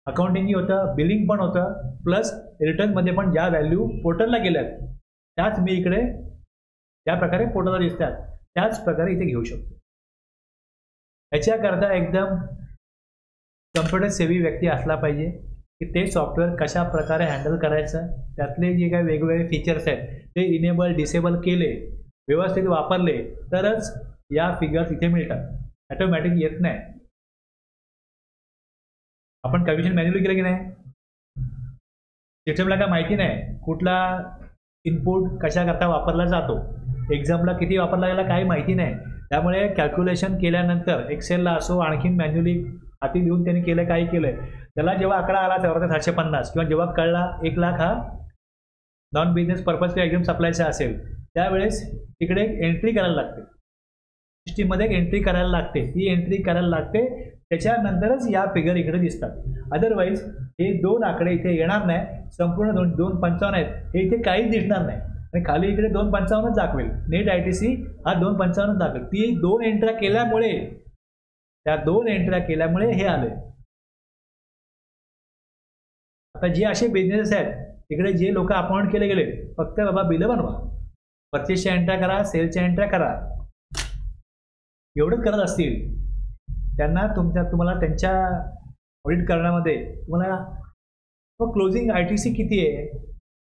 अकाउंटिंगही होतं, बिलिंग पण होतं, प्लस रिटर्नमध्ये पण ज्या व्हॅल्यू पोर्टलला गेल्यात त्याच मी इकडे ज्या प्रकारे पोर्टलला दिसतात त्याच प्रकारे इथे घेऊ शकतो. याच्याकरता एकदम कम्प्युटर सेवी व्यक्ती असला पाहिजे की ते सॉफ्टवेअर कशा प्रकारे हँडल करायचं, त्यातले जे काही वेगवेगळे फीचर्स आहेत ते इनेबल डिसेबल केले, व्यवस्थित वापरले तरच या फिगर्स इथे मिळतात. ऑटोमॅटिक येत नाही. आपण कॅल्क्युलेशन मॅन्युअली केलं की नाही, सिस्टमला काय माहिती नाही कुठला इनपुट कशाकरता वापरला जातो, एक्झामला किती वापरला गेला काही माहिती नाही. त्यामुळे कॅल्क्युलेशन केल्यानंतर एक्सेलला असो आणखीन मॅन्युअली हाती लिहून त्यांनी केलं, काही केलं, त्याला जेव्हा आकडा आला 74,750 किंवा जेव्हा कळला 1,00,000 हा नॉन बिझनेस पर्पज एक्झाम सप्लायचा असेल, त्यावेळेस तिकडे एक एंट्री करायला लागते, सिस्टीममध्ये एक एंट्री करायला लागते, ती एंट्री करायला लागते, त्याच्यानंतरच या फिगर इकडे दिसतात. अदरवाईज हे 2 आकडे इथे येणार नाही, संपूर्ण 255 आहेत हे इथे काहीच दिसणार नाही आणि खाली इकडे 255च दाखवेल, नेट ITC हा 255 दाखवेल. ती 2 एंट्र्या केल्यामुळे, त्या 2 एंट्र्या केल्यामुळे हे आले. आता जे असे बिझनेस आहेत तिकडे जे लोक अपॉइंट केले गेले, फक्त बाबा बिलं बनवा, परचेसच्या एंट्र्या करा, सेलच्या एंट्र्या करा, एवढंच करत असतील, त्यांना तुम्हाला त्यांच्या ऑडिट करण्यामध्ये तुम्हाला क्लोजिंग ITC किती आहे,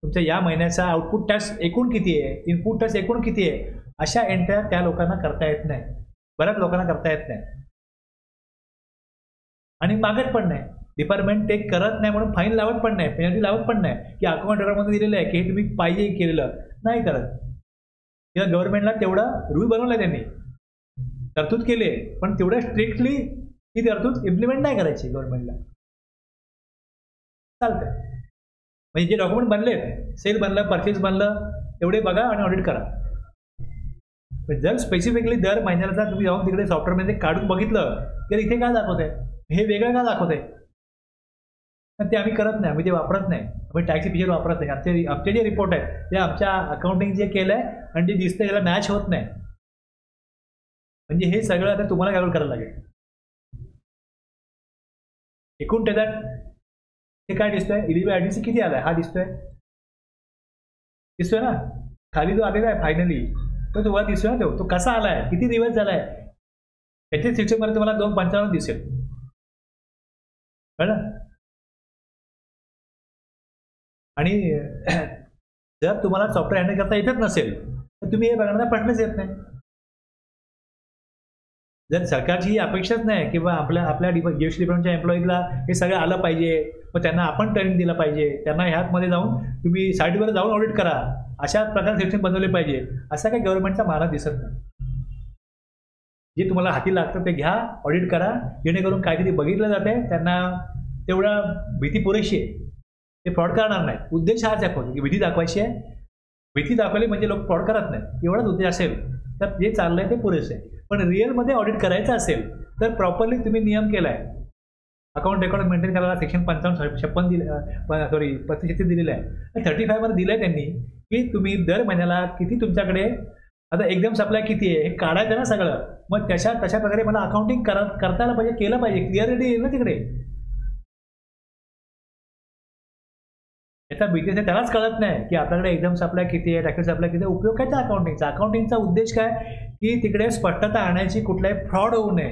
तुमच्या या महिन्याचा आउटपुट टॅक्स एकूण किती आहे, इनपुट टॅक्स एकूण किती आहे, अशा एंट्र्या त्या लोकांना करता येत नाही, बऱ्याच लोकांना करता येत नाही आणि मागत पण नाही. डिपार्टमेंट टेक करत नाही म्हणून फाईन लावत पण नाही, पेनल्टी लावत पण नाही की अकाउंट रेकॉर्डमध्ये दिलेलं आहे की हे तुम्ही पाहिजे केलेलं नाही करत. किंवा गव्हर्नमेंटला तेवढा रूल बनवला आहे, त्यांनी तरतूद केली आहे, पण तेवढ्या स्ट्रिक्टली ही तरतूद इम्प्लिमेंट नाही करायची गव्हर्नमेंटला. चालतंय, म्हणजे जे डॉक्युमेंट बनले, सेल बनलं, परचेस बनलं, तेवढे बघा आणि ऑडिट करा. जर स्पेसिफिकली दर महिन्याला तुम्ही जाऊन तिकडे सॉफ्टवेअरमध्ये काढून बघितलं तर इथे काय दाखवत आहे, हे वेगळं का दाखवत आहे, ते आम्ही करत नाही, आम्ही ते वापरत नाही, आम्ही टॅक्सी फीचर वापरत नाही. आमचे जे रिपोर्ट आहेत ते आमच्या अकाउंटिंग जे केलं आहे आणि जे दिसतं त्याला मॅच होत नाही. म्हणजे हे सगळं आता तुम्हाला कॅल्क्युलेट करायला लागेल. एकूण त्याच्यात हे काय दिसतोय, इलिजिबल ITC किती आलाय, हा दिसतोय ना, खाली जो आलेला आहे फायनली तो तुम्हाला दिसतोय ना, तो कसा आलाय, किती रिवर्स झालाय, त्याच्या सिस्टममध्ये तुम्हाला 255 दिसेल, कळलं. आणि जर तुम्हाला सॉफ्टवेअर हँडल करता येतच नसेल तर तुम्ही हे बघण्याचा प्रश्नच येत नाही. जर सरकारची ही अपेक्षाच नाही की आपल्या GST डिपार्टमेंटच्या एम्प्लॉईजला हे सगळं आलं पाहिजे, मग त्यांना आपण ट्रेनिंग दिलं पाहिजे, त्यांना ह्यातमध्ये जाऊन तुम्ही साईटवर जाऊन ऑडिट करा, अशा प्रकारे सिस्टम बनवले पाहिजे, असा काही गव्हर्नमेंटचा मानस दिसत नाही. जे तुम्हाला हाती लागतं ते घ्या, ऑडिट करा, जेणेकरून काहीतरी बघितलं जाते, त्यांना तेवढा भीती पुरेशी आहे, ते फ्रॉड करणार नाही. उद्देश हाच आहे फक्त की भीती दाखवायची आहे, भीती दाखवली म्हणजे लोक फ्रॉड करत नाही, एवढाच उद्देश असेल तर जे चाललंय ते पुरेसे आहे. पण रिअलमध्ये ऑडिट करायचं असेल तर प्रॉपरली तुम्ही नियम केला आहे, अकाउंट रेकॉर्ड मेंटेन करायला सेक्शन 55 दिलं, सॉरी 35 दिलेलं आहे, 35 मध्ये दिलं आहे त्यांनी की तुम्ही दर महिन्याला किती तुमच्याकडे आता एकदम सप्लाय किती आहे हे काढायचं ना सगळं, मग तशा प्रकारे मला अकाउंटिंग करता आलं पाहिजे, केलं पाहिजे, क्लिअरिटी येईल ना तिकडे. याचा बिझनेस आहे त्यालाच कळत नाही की आपल्याकडे एकदम सप्लाय किती आहे, टॅक्स सप्लाय किती आहे, उपयोग काय अकाउंटिंगचा. अकाउंटिंगचा उद्देश काय की तिकडे स्पष्टता आणायची, कुठलाही फ्रॉड होऊ नये,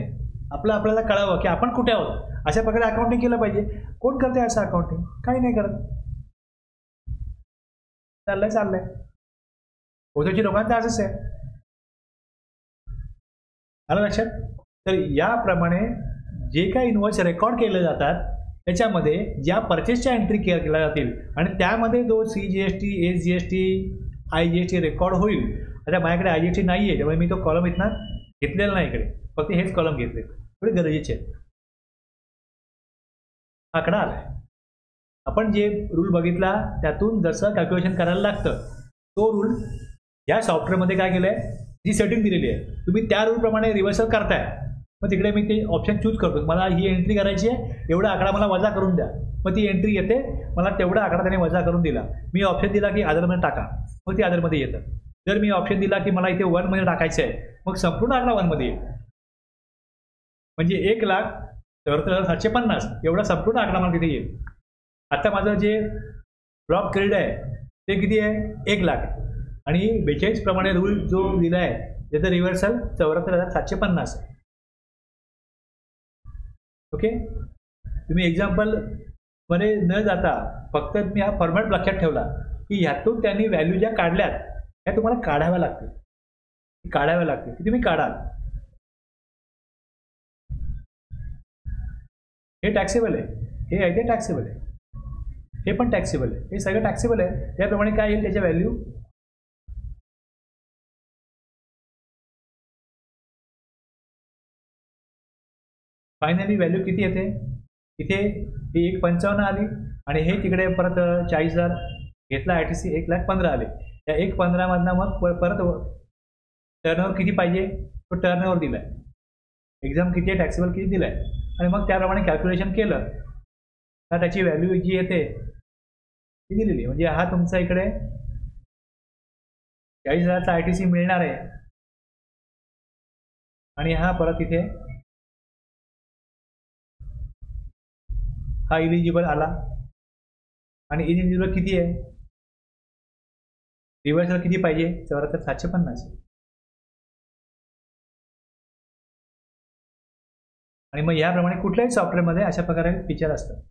आपल्याला कळावं की आपण कुठे आहोत, अशा प्रकारे अकाउंटिंग केलं पाहिजे. कोण करते असं अकाउंटिंग, काही नाही करत, चाललंय. ओझोची लोकांचं असंच आहे. आलं लक्षात? तर याप्रमाणे जे काही इनवॉइस रेकॉर्ड केले जातात त्याच्यामध्ये ज्या परचेसच्या एंट्री केल्या जातील आणि त्यामध्ये जो CGST, SGST, IGST रेकॉर्ड होईल. आता माझ्याकडे IGST नाही आहे, त्यामुळे मी तो कॉलम इथनं घेतलेला नाही इकडे, फक्त हेच कॉलम घेतले, थोडे गरजेचे आहेत. आकडा आलाय. आपण जे रूल बघितला त्यातून जसं कॅल्क्युलेशन करायला लागतं तो रूल या सॉफ्टवेअरमध्ये काय केलं आहे, जी सेटिंग दिलेली आहे तुम्ही त्या रूलप्रमाणे रिव्हर्सल करताय. मग तिकडे मी ते ऑप्शन चूज करतो, मला ही एंट्री करायची आहे, एवढा आकडा मला वजा करून द्या. मग ती एंट्री येते, मला तेवढा आकडा त्याने वजा करून दिला. मी ऑप्शन दिला की अदरमध्ये टाका, मग ती अदरमध्ये येतं. जर मी ऑप्शन दिला की मला इथे 1 मध्ये टाकायचं आहे, मग संपूर्ण आकडा 1 मध्ये येईल. म्हणजे 1,74,750 एवढा संपूर्ण आकडा मला तिथे येईल. आता माझं जे ब्लॉक क्रेडिट आहे ते किती आहे, 1,00,000 आणि 42 प्रमाणे रूल जो दिला आहे त्याचं रिव्हर्सल 74,750 आहे. ओके, तुम्ही एक्झाम्पलमध्ये न जाता फक्त मी हा फॉर्मॅट लक्षात ठेवला की ह्यातून त्यांनी व्हॅल्यू ज्या काढल्यात त्या तुम्हाला काढाव्या लागतील, की तुम्ही काढाल. हे टॅक्सेबल आहे, हे आहे ते टॅक्सेबल आहे, हे पण टॅक्सेबल आहे, हे सगळं टॅक्सेबल आहे. त्याप्रमाणे काय येईल, त्याच्या व्हॅल्यू फायनली व्हॅल्यू किती येते, इथे ही 1,55 आली आणि हे तिकडे परत 40,000 घेतला ITC, 1,15,000 आले. त्या 1,15,000 मधनं मग परत टर्नओव्हर किती पाहिजे तो टर्नओव्हर दिला आहे, एक्झाम किती आहे, टॅक्सेबल किती दिला आहे, आणि मग त्याप्रमाणे कॅल्क्युलेशन केलं तर त्याची व्हॅल्यू जी येते ती दिलेली. म्हणजे हा तुमचा इकडे 40,000चा ITC मिळणार आहे आणि हा परत इथे हा इलिजिबल आला. आणि इलिजिबल किती आहे, रिव्हर्सल किती पाहिजे, 74,750. आणि मग याप्रमाणे कुठल्याही सॉफ्टवेअरमध्ये अशा प्रकारे फीचर असतं.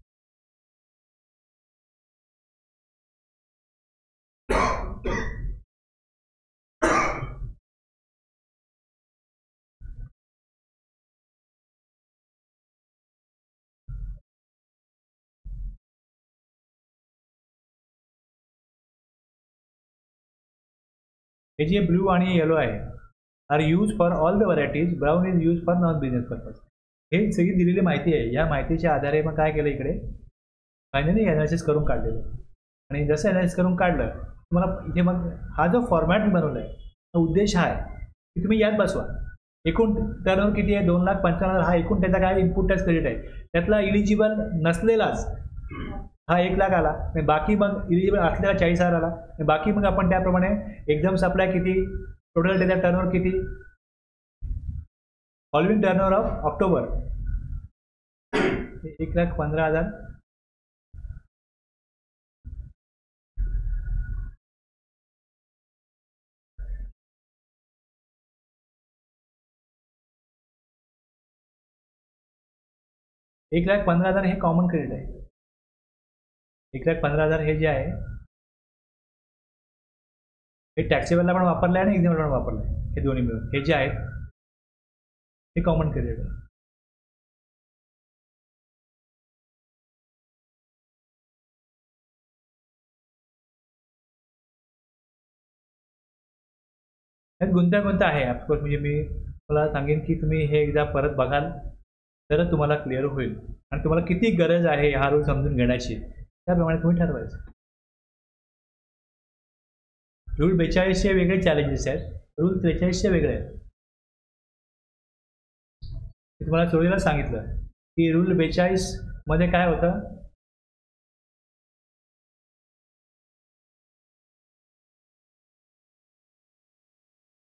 हे जे ब्लू आणि येलो आहे are use for all the varieties, brown is use for non business purpose. हे सगळी दिलेली माहिती आहे. या माहितीच्या आधारे मग काय केलं, इकडे फायनली ॲनालिसिस करून काढलेलं. आणि जसं ॲनालिसिस करून काढलं तुम्हाला इथे मग हा जो फॉर्मॅट मी बनवला आहे तो उद्देश हा आहे की तुम्ही यात बसवा. एकूण टर्नओव्हर किती आहे, 2,55,000 हा एकूण त्याचा काय इनपुट टॅक्स क्रेडिट आहे. त्यातला इलिजिबल नसलेलाच हा 1,00,000 आला, बाकी मग इलिजिबल असलेला 40,000 आला. बाकी मग आपण त्याप्रमाणे एक्झाम सप्लाय किती, टोटल त्याचा टर्नओव्हर किती, फॉलोइंग टर्नओव्हर ऑफ ऑक्टोबर 1,15,000. $1,15,000 हे कॉमन क्रेडिट आहे. 1,15,000 हे जे आहे हे टॅक्सेबलला पण वापरलं आहे आणि एक्झामला पण वापरलं आहे. हे दोन्ही मिळून हे जे आहेत हे कॉमन क्रेडिट आहे. त्यात गुंतागुंत आहे ऑफकोर्स. म्हणजे मी मला सांगेन की तुम्ही हे एकदा परत बघाल तरच तुम्हाला क्लिअर होईल आणि तुम्हाला किती गरज आहे हा रूल समजून घेण्याची त्याप्रमाणे तुम्ही ठरवायचं. रूल 42चे वेगळे चॅलेंजेस आहेत, रूल 43चे वेगळे आहेत. मी तुम्हाला सुरुवातीला सांगितलं की रूल 42 मध्ये काय होतं,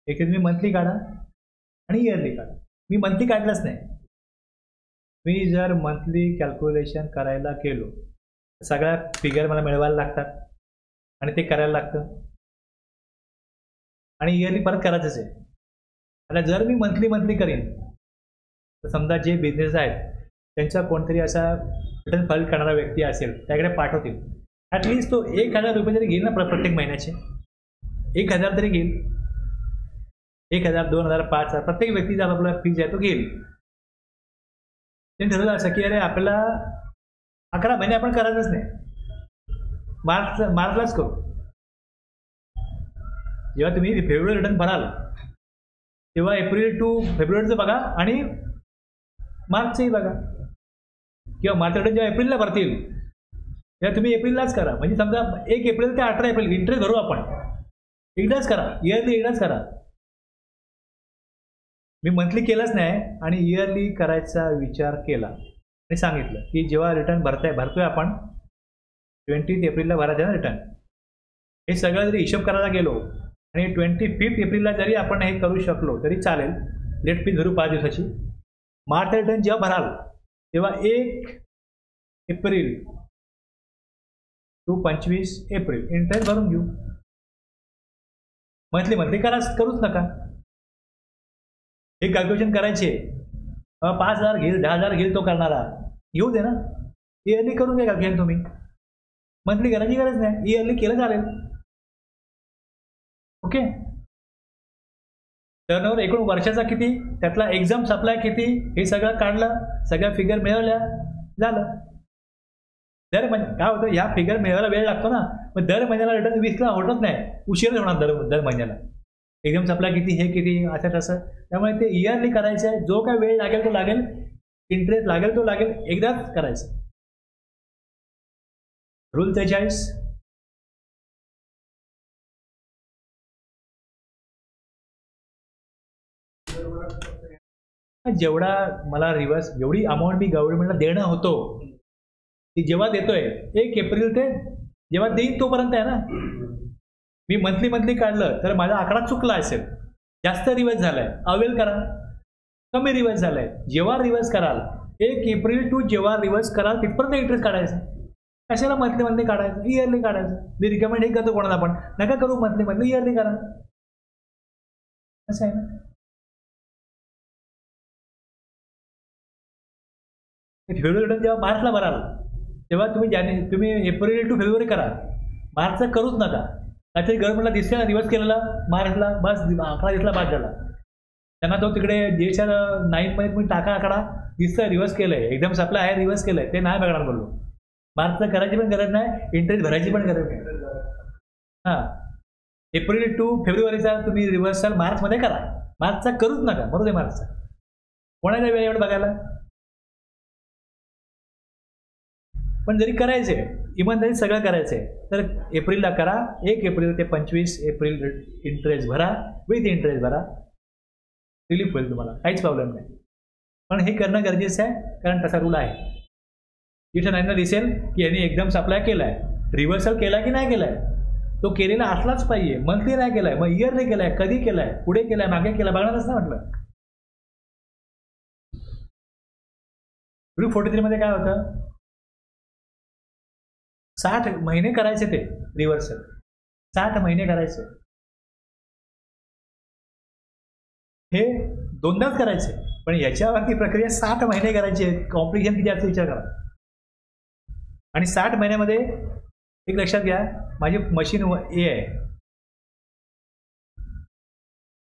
एक तुम्ही मंथली काढा आणि इयरली काढा. मी मंथली काढलंच नाही. मी जर मंथली कॅल्क्युलेशन करायला गेलो सगळ्या फिगर मला मिळवायला लागतात आणि ते करायला लागतं आणि इयरली परत करायचंच आहे. आता जर मी मंथली करेन तर समजा जे बिझनेस आहेत त्यांचा कोणतरी असा रिटर्न फाईल करणारा व्यक्ती असेल त्याकडे पाठवतील, ॲटलिस्ट तो 1,000 रुपये तरी घेईल ना प्रत्येक महिन्याचे. 1000 तरी घेईल, 1000, 2000, 5000 प्रत्येक व्यक्तीचा आपला फीज आहे तो घेईल. त्यांनी ठरवलं असं की अरे आपल्याला 11 महिने आपण करायचंच नाही, मार्चलाच करू. जेव्हा तुम्ही फेब्रुवारी रिटर्न भराल तेव्हा एप्रिल टू फेब्रुवारीचं बघा आणि मार्चचंही बघा, किंवा मार्च रिटर्न जेव्हा एप्रिलला भरतील तेव्हा तुम्ही एप्रिललाच करा. म्हणजे समजा 1 एप्रिल ते 18 एप्रिल इंटरेस्ट भरू आपण, एकदाच करा, इयरली एकदाच करा. मी मंथली केलंच नाही आणि इयरली करायचा विचार केला आणि सांगितलं की जेव्हा रिटर्न भरतोय आपण 20 एप्रिलला भरायचं ना रिटर्न. हे सगळं जरी हिशोब करायला गेलो आणि 25 एप्रिलला जरी आपण हे करू शकलो तरी चालेल, लेट फी धरू 5 दिवसाची. मार्च रिटर्न जेव्हा भराल तेव्हा 1 एप्रिल टू 25 एप्रिल इंटरेस्ट भरून घेऊ. मंथली करूच नका. हे कॅल्क्युलेशन करायचे, 5000 घेईल 10,000 घेईल तो करणारा घेऊ दे ना, इयरली करून घ्या कॅल्क्युलेशन तुम्ही. मंथली करायची गरज नाही, इयरली केलं चालेल. ओके. टर्नओव्हर एकूण वर्षाचा किती, त्यातला एक्झाम सप्लाय किती, हे सगळं काढलं, सगळ्या फिगर मिळवल्या, झालं. दर महिन्यात काय होतं, ह्या फिगर मिळवायला वेळ लागतो ना, मग दर महिन्याला रिटर्न 20ला होतच नाही, उशीरच होणार दर महिन्याला. एक्झाम सप्लाय किती, हे किती, असं तसं. त्यामुळे ते इयरली करायचं आहे. जो काय वेळ लागेल तो लागेल, इंटरेस्ट लागेल तो लागेल, एकदाच करायचं. रूल 43. जेवढा मला रिव्हर्स जेवढी अमाऊंट मी गव्हर्नमेंटला देणं होतो ती जेव्हा देतोय 1 एप्रिल ते जेव्हा देईन तोपर्यंत आहे ना. मी मंथली काढलं तर माझा आकडा चुकला असेल, जास्त रिव्हर्स झालाय, अवेल करा. कमी रिव्हर्स झालाय, जेव्हा रिव्हर्स कराल 1 एप्रिल टू जेव्हा रिव्हर्स कराल तिथपर्यंत इंटरेस्ट काढायचा. कशाला मंथली काढायचं, इयरली काढायचं. मी रिकमेंड हे करतो कोणाला आपण, नका करू मंथली, इयरली करा. असं आहे ना. फेब्रुवारी रिटर्न जेव्हा मार्चला भराल तेव्हा तुम्ही एप्रिल टू फेब्रुवारी करा, मार्चचं करूच नका. काहीतरी गव्हर्नमेंटला दिसते ना रिव्हर्स केलेला मार्चला, बस आकडा दिसला बाद झाला. त्यांना तो तिकडे जेच्या 9 मध्ये तुम्ही टाका आकडा, दिसतं रिव्हर्स केलंय, एकदम सप्लाय आहे रिव्हर्स केलंय, ते नाही बघणार बोललो. मार्चचं करायची पण गरज नाही, इंटरेस्ट भरायची पण गरज नाही. हां, एप्रिल टू फेब्रुवारीचा तुम्ही रिव्हर्सल मार्चमध्ये करा, मार्चचा करूच नका. बरोबर आहे, मार्चचा कोणाच्या वेळ एवढं बघायला. पण जरी करायचे इमानदारी सगळं करायचंय तर एप्रिलला करा. 1 एप्रिल ते 25 एप्रिल इंटरेस्ट भरा, विथ इंटरेस्ट भरा, रिलीफ होईल तुम्हाला, काहीच प्रॉब्लेम नाही. पण हे करणं गरजेचं आहे, कारण तसा रूल आहे. जिथे नाही दिसेल की यांनी एकदम सप्लाय केलाय, रिव्हर्सल केला की नाही केलाय, तो केलेला असलाच पाहिजे. मंथली नाही केलाय, मग इयरली केलाय, कधी केलाय, पुढे केलाय, मागे केलाय, बघणारच ना म्हटलं. रूल 43 मध्ये काय होतं, 60 महिने करायचे ते रिव्हर्सल, 60 महिने करायचे. हे 2दाच करायचे, पण याच्यावरती प्रक्रिया 60 महिने करायची आहे. कॉम्प्लिकेशन किती असं विचार करा. आणि 60 महिन्यामध्ये एक लक्षात घ्या, माझी मशीन ए आहे,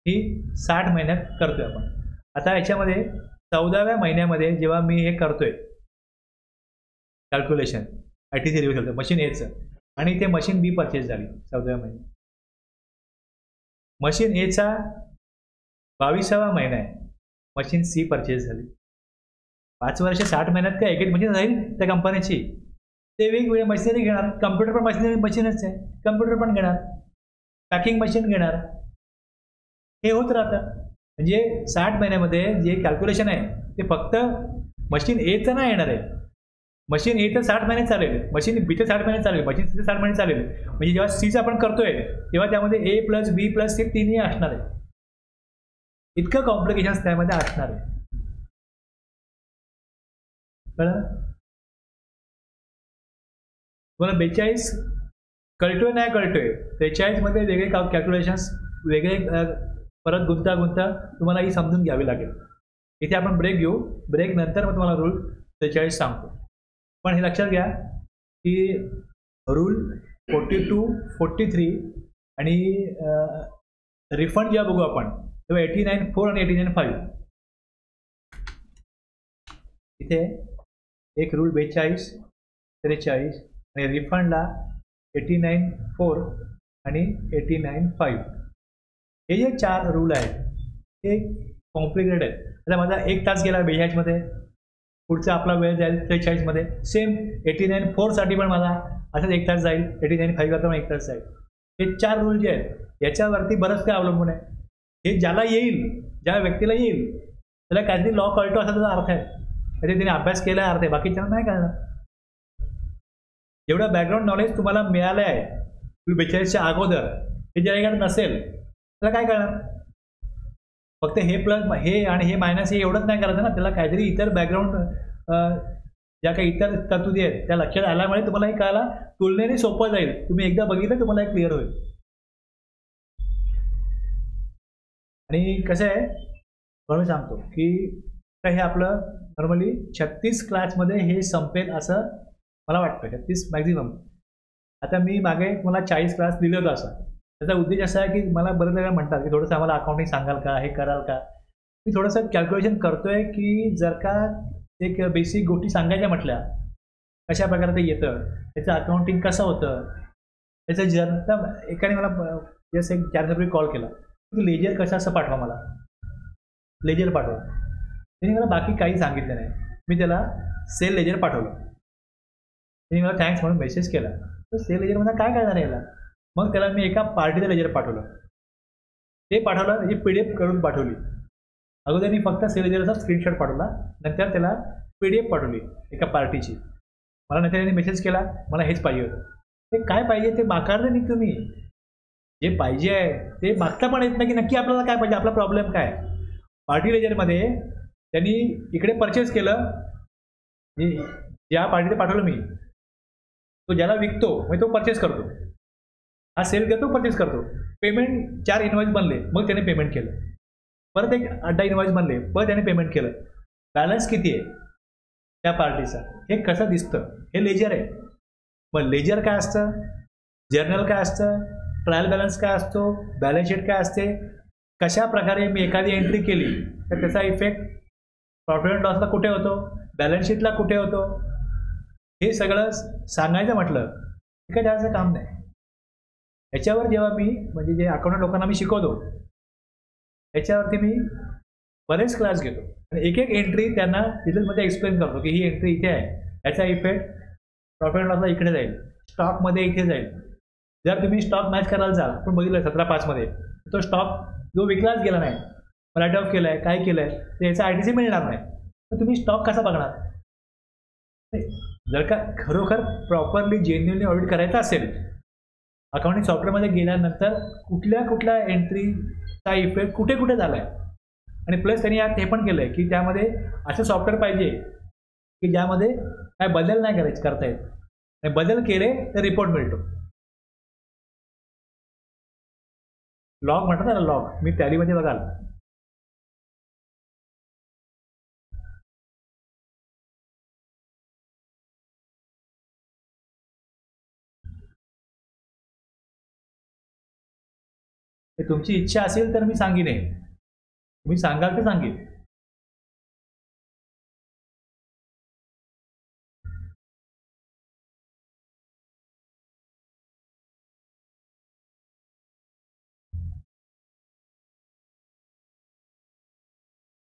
ही 60 महिन्यात करतोय आपण. आता याच्यामध्ये 14व्या महिन्यामध्ये जेव्हा मी हे करतोय कॅल्क्युलेशन, ITC रिव्ह्यू करतो मशीन एचं, आणि ते मशीन बी परचेस झाली 14व्या महिन्यात. मशीन एचा 22वा महिना आहे, मशीन सी परचेस झाली. 5 वर्ष 60 महिन्यात काय एक मशीन राहील त्या कंपनीची. ते वेगवेगळ्या मशिनरी घेणार, कम्प्युटर पण मशीनच आहे, कम्प्युटर पण घेणार, पॅकिंग मशीन घेणार, हे होत राहतं. म्हणजे 60 महिन्यामध्ये जे कॅल्क्युलेशन आहे ते फक्त मशीन एचं नाही येणार आहे. मशीन ए तर 60 महिने चालेल, मशीन बी तर 60 महिने चालेल, मशीन सी तर 60 महिने चालेल. म्हणजे जेव्हा सीचं आपण करतोय तेव्हा त्यामध्ये ए प्लस बी प्लस सी तिन्ही असणार आहे. इतकं कॉम्प्लिकेशन्स त्यामध्ये असणार आहे. कळलं? तुम्हाला 42 कळतोय नाही कळतोय, 43 मध्ये वेगळे कॅल्क्युलेशन्स, वेगळे परत गुंता तुम्हाला ही समजून घ्यावी लागेल. इथे आपण ब्रेक घेऊ, ब्रेक नंतर मग तुम्हाला रूल 43 सांगतो. पण हे लक्षात घ्या की रूल 42, 43 आणि रिफंड जेव्हा बघू आपण तेव्हा 89.4 आणि 89.5 इथे एक रूल 42, 43 आणि रिफंडला 89.4 आणि 89.5 हे जे 4 रूल आहेत हे कॉम्प्लिकेटेड आहेत. आता माझा 1 तास गेला 42 मध्ये, पुढचा आपला वेळ जाईल 43 मध्ये. सेम 89.4 साठी पण मला असंच 1 तास जाईल, 89.5 करता पण 1 तास जाईल. हे 4 रूल जे आहेत याच्यावरती बरंच काय अवलंबून आहे. हे ज्याला येईल, ज्या व्यक्तीला येईल त्याला काहीतरी लॉ कळतो असा त्याचा अर्थ आहे, म्हणजे त्याने अभ्यास केला अर्थ आहे, बाकीच्या नाही कळणार. जेवढं बॅकग्राऊंड नॉलेज तुम्हाला मिळालं आहे 42च्या अगोदर हे ज्याच्याकडे नसेल त्याला काय कळणार. फक्त हे प्लस हे आणि हे मायनस हे एवढंच नाही करायचं ना, त्याला काहीतरी इतर बॅकग्राऊंड ज्या काही इतर तरतुदी आहेत त्या लक्षात आल्यामुळे तुम्हाला हे कळायला तुलनेने सोपं जाईल. तुम्ही एकदा बघितलं तुम्हाला हे क्लिअर होईल. आणि कसं आहे म्हणून सांगतो की हे आपलं नॉर्मली 36 क्लासमध्ये हे संपेल असं मला वाटतं, 36 मॅक्झिमम. आता मी मागे मला 40 क्लास दिले होतं असं. त्याचा उद्देश असा आहे की मला बरेच वेळा म्हणतात की थोडंसं आम्हाला अकाउंटिंग सांगाल का, हे कराल का. मी थोडंसं कॅल्क्युलेशन करतोय की जर का एक बेसिक गोष्टी सांगायच्या म्हटल्या कशा प्रकारे ते येतं, त्याचं अकाउंटिंग कसं होतं, त्याचं जर एकाने मला जसं एक 4 दिवसापूर्वी कॉल केला की लेजर कसं असं पाठवा, मला लेजर पाठवा. त्यांनी मला बाकी काही सांगितलं नाही. मी त्याला सेल लेजर पाठवलं. त्यांनी मला थँक्स म्हणून मेसेज केला. तर सेल लेजर मला काय करणार याला. मग त्याला मी एका पार्टीचं लेजर पाठवलं. ते पाठवलं त्याची PDF करून पाठवली. अगोदर मी फक्त सेल लेजरचा स्क्रीनशॉट पाठवला, नंतर त्याला PDF पाठवली एका पार्टीची. मला नंतर त्यांनी मेसेज केला मला हेच पाहिजे होतं. ते काय पाहिजे ते माकारलं नाही तुम्ही. जे पाहिजे आहे ते मागता पण येत नाही की नक्की आपल्याला काय पाहिजे, आपला प्रॉब्लेम काय. पार्टी लेजरमध्ये त्यांनी इकडे परचेस केलं, ज्या पार्टीला पाठवलं मी तो ज्याला विकतो म्हणजे तो परचेस करतो, हा सेल करतो परचेस करतो. पेमेंट 4 इनवॉइस बनले, मग त्याने पेमेंट केलं. परत एक 8 इनवॉइस बनले, परत त्याने पेमेंट केलं. बॅलन्स किती आहे त्या पार्टीचा हे कसं दिसतं, हे लेजर आहे. मग लेजर काय असतं, जर्नल काय असतं, ट्रायल बॅलन्स काय असतो, बॅलन्स शीट काय असते, कशा प्रकारे मी एखादी एंट्री केली तर त्याचा इफेक्ट प्रॉफिट अँड लॉसला कुठे होतो, बॅलन्स शीटला कुठे होतो, हे सगळं सांगायचं म्हटलं हे काय जास्त काम नाही. याच्यावर जेव्हा मी म्हणजे जे अकाउंटंट लोकांना मी शिकवतो याच्यावरती मी बरेच क्लास घेतो आणि एक एक एंट्री त्यांना डिटेलमध्ये एक्सप्लेन करतो की ही एंट्री इथे आहे, याचा इफेक्ट प्रॉफिट अँड लॉसला इकडे जाईल, स्टॉकमध्ये इथे जाईल. जर तुम्ही स्टॉक मॅच करायला जाल, आपण बघितलं 17/5 मध्ये तो स्टॉक जो विकलाच गेला नाही, राईट ऑफ केला आहे, काय केलं आहे, तर याचा ITC मिळणार नाही. तर तुम्ही स्टॉक कसा बघणार. जर का खरोखर प्रॉपरली जेन्युअनली ऑडिट करायचं असेल, अकाउंटिंग सॉफ्टवेअरमध्ये गेल्यानंतर कुठल्या कुठल्या एंट्रीचा इफेक्ट कुठे कुठे झाला आहे. आणि प्लस त्यांनी यात हे पण केलं आहे की त्यामध्ये असं सॉफ्टवेअर पाहिजे की ज्यामध्ये काय बदल नाही करता येत, आणि बदल केले तर रिपोर्ट मिळतो. लॉग म्हणतात ना, लॉग मी टॅलीमध्ये बघाल तुमची इच्छा असेल तर मी सांगेन, तुम्ही सांगाल तर सांगेन.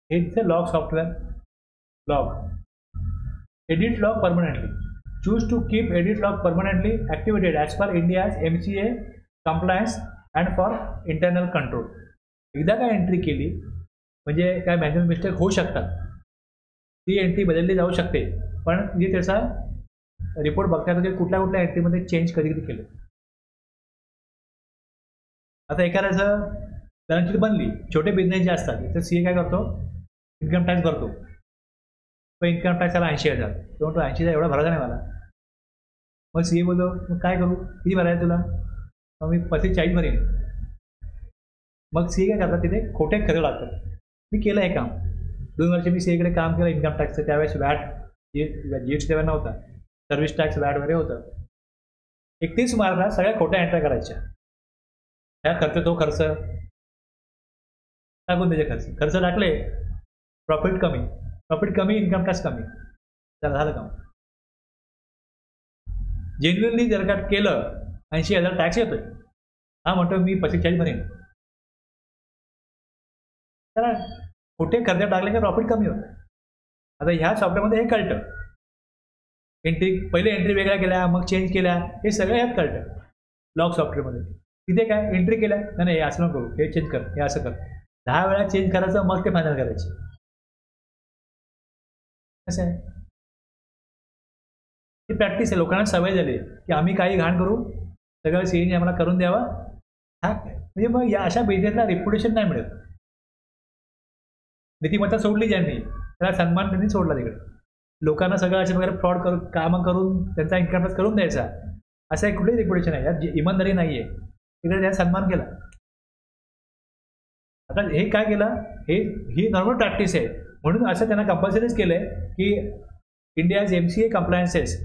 हेच log software. Log edit log permanently. Choose to keep edit log permanently activated as per India's MCA compliance and for internal control. एकदा काय एंट्री केली म्हणजे काय मॅन्युअल मिस्टेक होऊ शकतात, ती एंट्री बदलली जाऊ शकते, पण जे त्याचा रिपोर्ट बघता येतो की कुठल्या कुठल्या एंट्रीमध्ये चेंज कधी कधी केलं. आता एखाद्याचं बॅलन्स शीट बनली, छोटे बिझनेस जे असतात तर CA काय करतो, इन्कम टॅक्स भरतो. पण इन्कम टॅक्स आला 80,000, तो म्हणतो 80,000 एवढा भरायचा नाही मला. मग CA बोलतो मग काय करू, किती भरायचं तुला, मग मी 35-40 भरेन. मग CA काय करतात, तिथे खोटे खरं लागतात. मी केलं हे काम 2 वर्ष, मी CA कडे काम केलं इन्कम टॅक्सचं. त्यावेळेस वॅट GST तेव्हा नव्हता, सर्व्हिस टॅक्स वॅट वगैरे होतं. 31 मार्चला सगळ्या खोट्या एंट्र्या करायच्या. ह्या खर्च तो खर्च टाकून त्याचे खर्च टाकले, प्रॉफिट कमी इन्कम टॅक्स कमी, झालं काम. जेन्युअनली जर का केलं 80,000 टॅक्स येतोय, हा म्हणतो मी 45 भरेन, कारण कुठे खर्च टाकले का प्रॉफिट कमी होतं. आता ह्या सॉफ्टवेअरमध्ये हे कळतं. पहिले एंट्री वेगळ्या केल्या, मग चेंज केल्या, हे सगळं ह्यात कळतं लॉग सॉफ्टवेअरमध्ये. तिथे काय एंट्री केल्या, नाही हे असं नको करू, हे चेंज कर, हे असं कर, 10 वेळा चेंज करायचं, मग ते फायनल करायचे. कसं आहे, ही प्रॅक्टिस आहे. लोकांना सवय झाली की आम्ही काही घाण करू, सगळं सीएनजी आम्हाला करून द्यावा. हा म्हणजे मग या अशा बिझनेसला रेप्युटेशन नाही मिळत. नीतिमत्ता सोडली ज्यांनी, त्याला सन्मान त्यांनी सोडला तिकडे. लोकांना सगळं अशा प्रकारे फ्रॉड करून, कामं करून त्यांचा इन्कम टॅक्स करून द्यायचा, असं एक कुठेही रेप्युटेशन आहे. यात इमानदारी नाही आहे. तिकडे त्याने सन्मान केला. आता हे काय केलं, ही नॉर्मल प्रॅक्टिस आहे. म्हणून असं त्यांना कंपल्सरीच केलं आहे की इंडियाज MCA कम्प्लायन्सेस,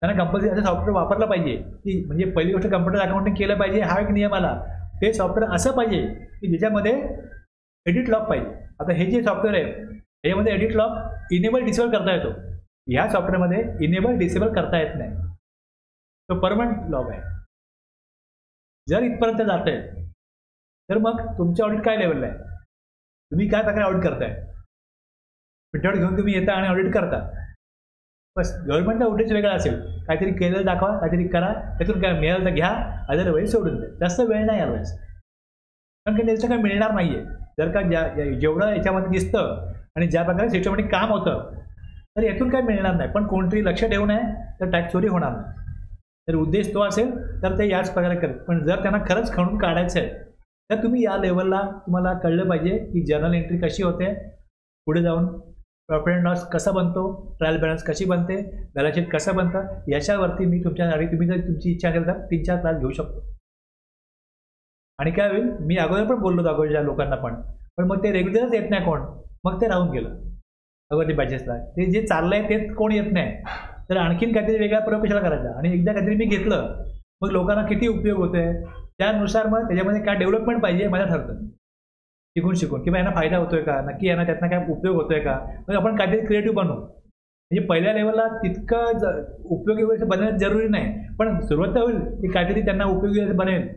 त्यांना कंपल्सरी असं सॉफ्टवेअर वापरलं पाहिजे. की म्हणजे पहिली गोष्ट कम्प्युटर अकाउंटिंग केलं पाहिजे, हा एक नियम आला. ते सॉफ्टवेअर असं पाहिजे की ज्याच्यामध्ये एडिट लॉक पाहिजे. आता हे जे सॉफ्टवेअर आहे यामध्ये एडिट लॉक इनेबल डिसेबल करता येतो. ह्या सॉफ्टवेअरमध्ये इनेबल डिसेबल करता येत नाही, तो परमनंट लॉक आहे. जर इथपर्यंत जात आहे तर मग तुमचे ऑडिट काय लेवलला आहे, तुम्ही काय प्रकारे ऑडिट करताय. प्रिंटआउट घेऊन तुम्ही येता आणि ऑडिट करता, बस. गव्हर्नमेंटचा उद्देश वेगळा असेल, काहीतरी केलं दाखवा, काहीतरी करा, त्यातून काय मिळालं तर घ्या, अदरवाईज सोडून द्या. जास्त वेळ नाही आलाच, कारण की त्याचं काय मिळणार नाही आहे. जर का जेवढं याच्यामध्ये दिसतं आणि ज्या प्रकारे सिस्टमॅटिक काम होतं तर यातून काय मिळणार नाही. पण कोणतरी लक्ष ठेवू नये तर टॅक्स चोरी होणार नाही. जर उद्देश तो असेल तर ते याच प्रकारे करेल. पण जर त्यांना खरंच खणून काढायचं आहे तर तुम्ही या लेवलला तुम्हाला कळलं पाहिजे की जर्नल एंट्री कशी होते, पुढे जाऊन प्रॉफिट अँड लॉस कसा बनतो, ट्रायल बॅलन्स कशी बनते, बॅलन्स शीट कसं बनतं, याच्यावरती मी तुमच्यासाठी, तुम्ही जर तुमची इच्छा असेल तर 3-4 क्लास घेऊ शकतो. आणि काय होईल, मी अगोदर पण बोललो अगोदरच्या लोकांना पण मग ते रेग्युलरच येत नाही कोण, मग ते राहून गेलं अगोदर बॅचेसला. ते जे चाललंय तेच कोण येत नाही, तर आणखीन काहीतरी वेगळा प्रयोग कशाला करायचा. आणि एकदा काहीतरी मी घेतलं मग लोकांना किती उपयोग होतोय त्यानुसार मग त्याच्यामध्ये काय डेव्हलपमेंट पाहिजे मला ठरतं. शिकून किंवा यांना फायदा होतोय का, नक्की यांना त्यातनं काय उपयोग होतोय का, मग आपण काहीतरी क्रिएटिव्ह बनवू. म्हणजे पहिल्या लेवलला तितकं उपयोगी बनवणं जरुरी नाही, पण सुरुवात होईल की काहीतरी त्यांना उपयोगी बनेल.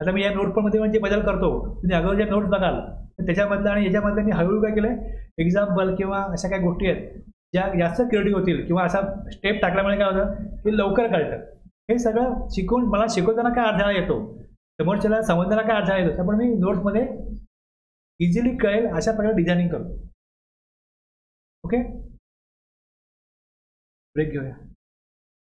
आता मी या नोटमध्ये म्हणजे बदल करतो, तुम्ही अगोदरच्या नोट्स बघाल तर त्याच्यामधलं आणि याच्यामधलं मी हळूहळू काय केलं, एक्झाम्पल किंवा अशा काही गोष्टी आहेत ज्या जास्त क्रिएटिव्ह होतील, किंवा असा स्टेप टाकल्यामुळे काय होतं की लवकर कळतं. हे सगळं शिकून मला शिकवताना काय अडथळा येतो, समोरच्याला समजताना काय अडथळा येतो, त्यामुळे मी नोट्समध्ये इझिली कळेल अशा प्रकारे डिझायनिंग करतो. ओके, ब्रेक घेऊया.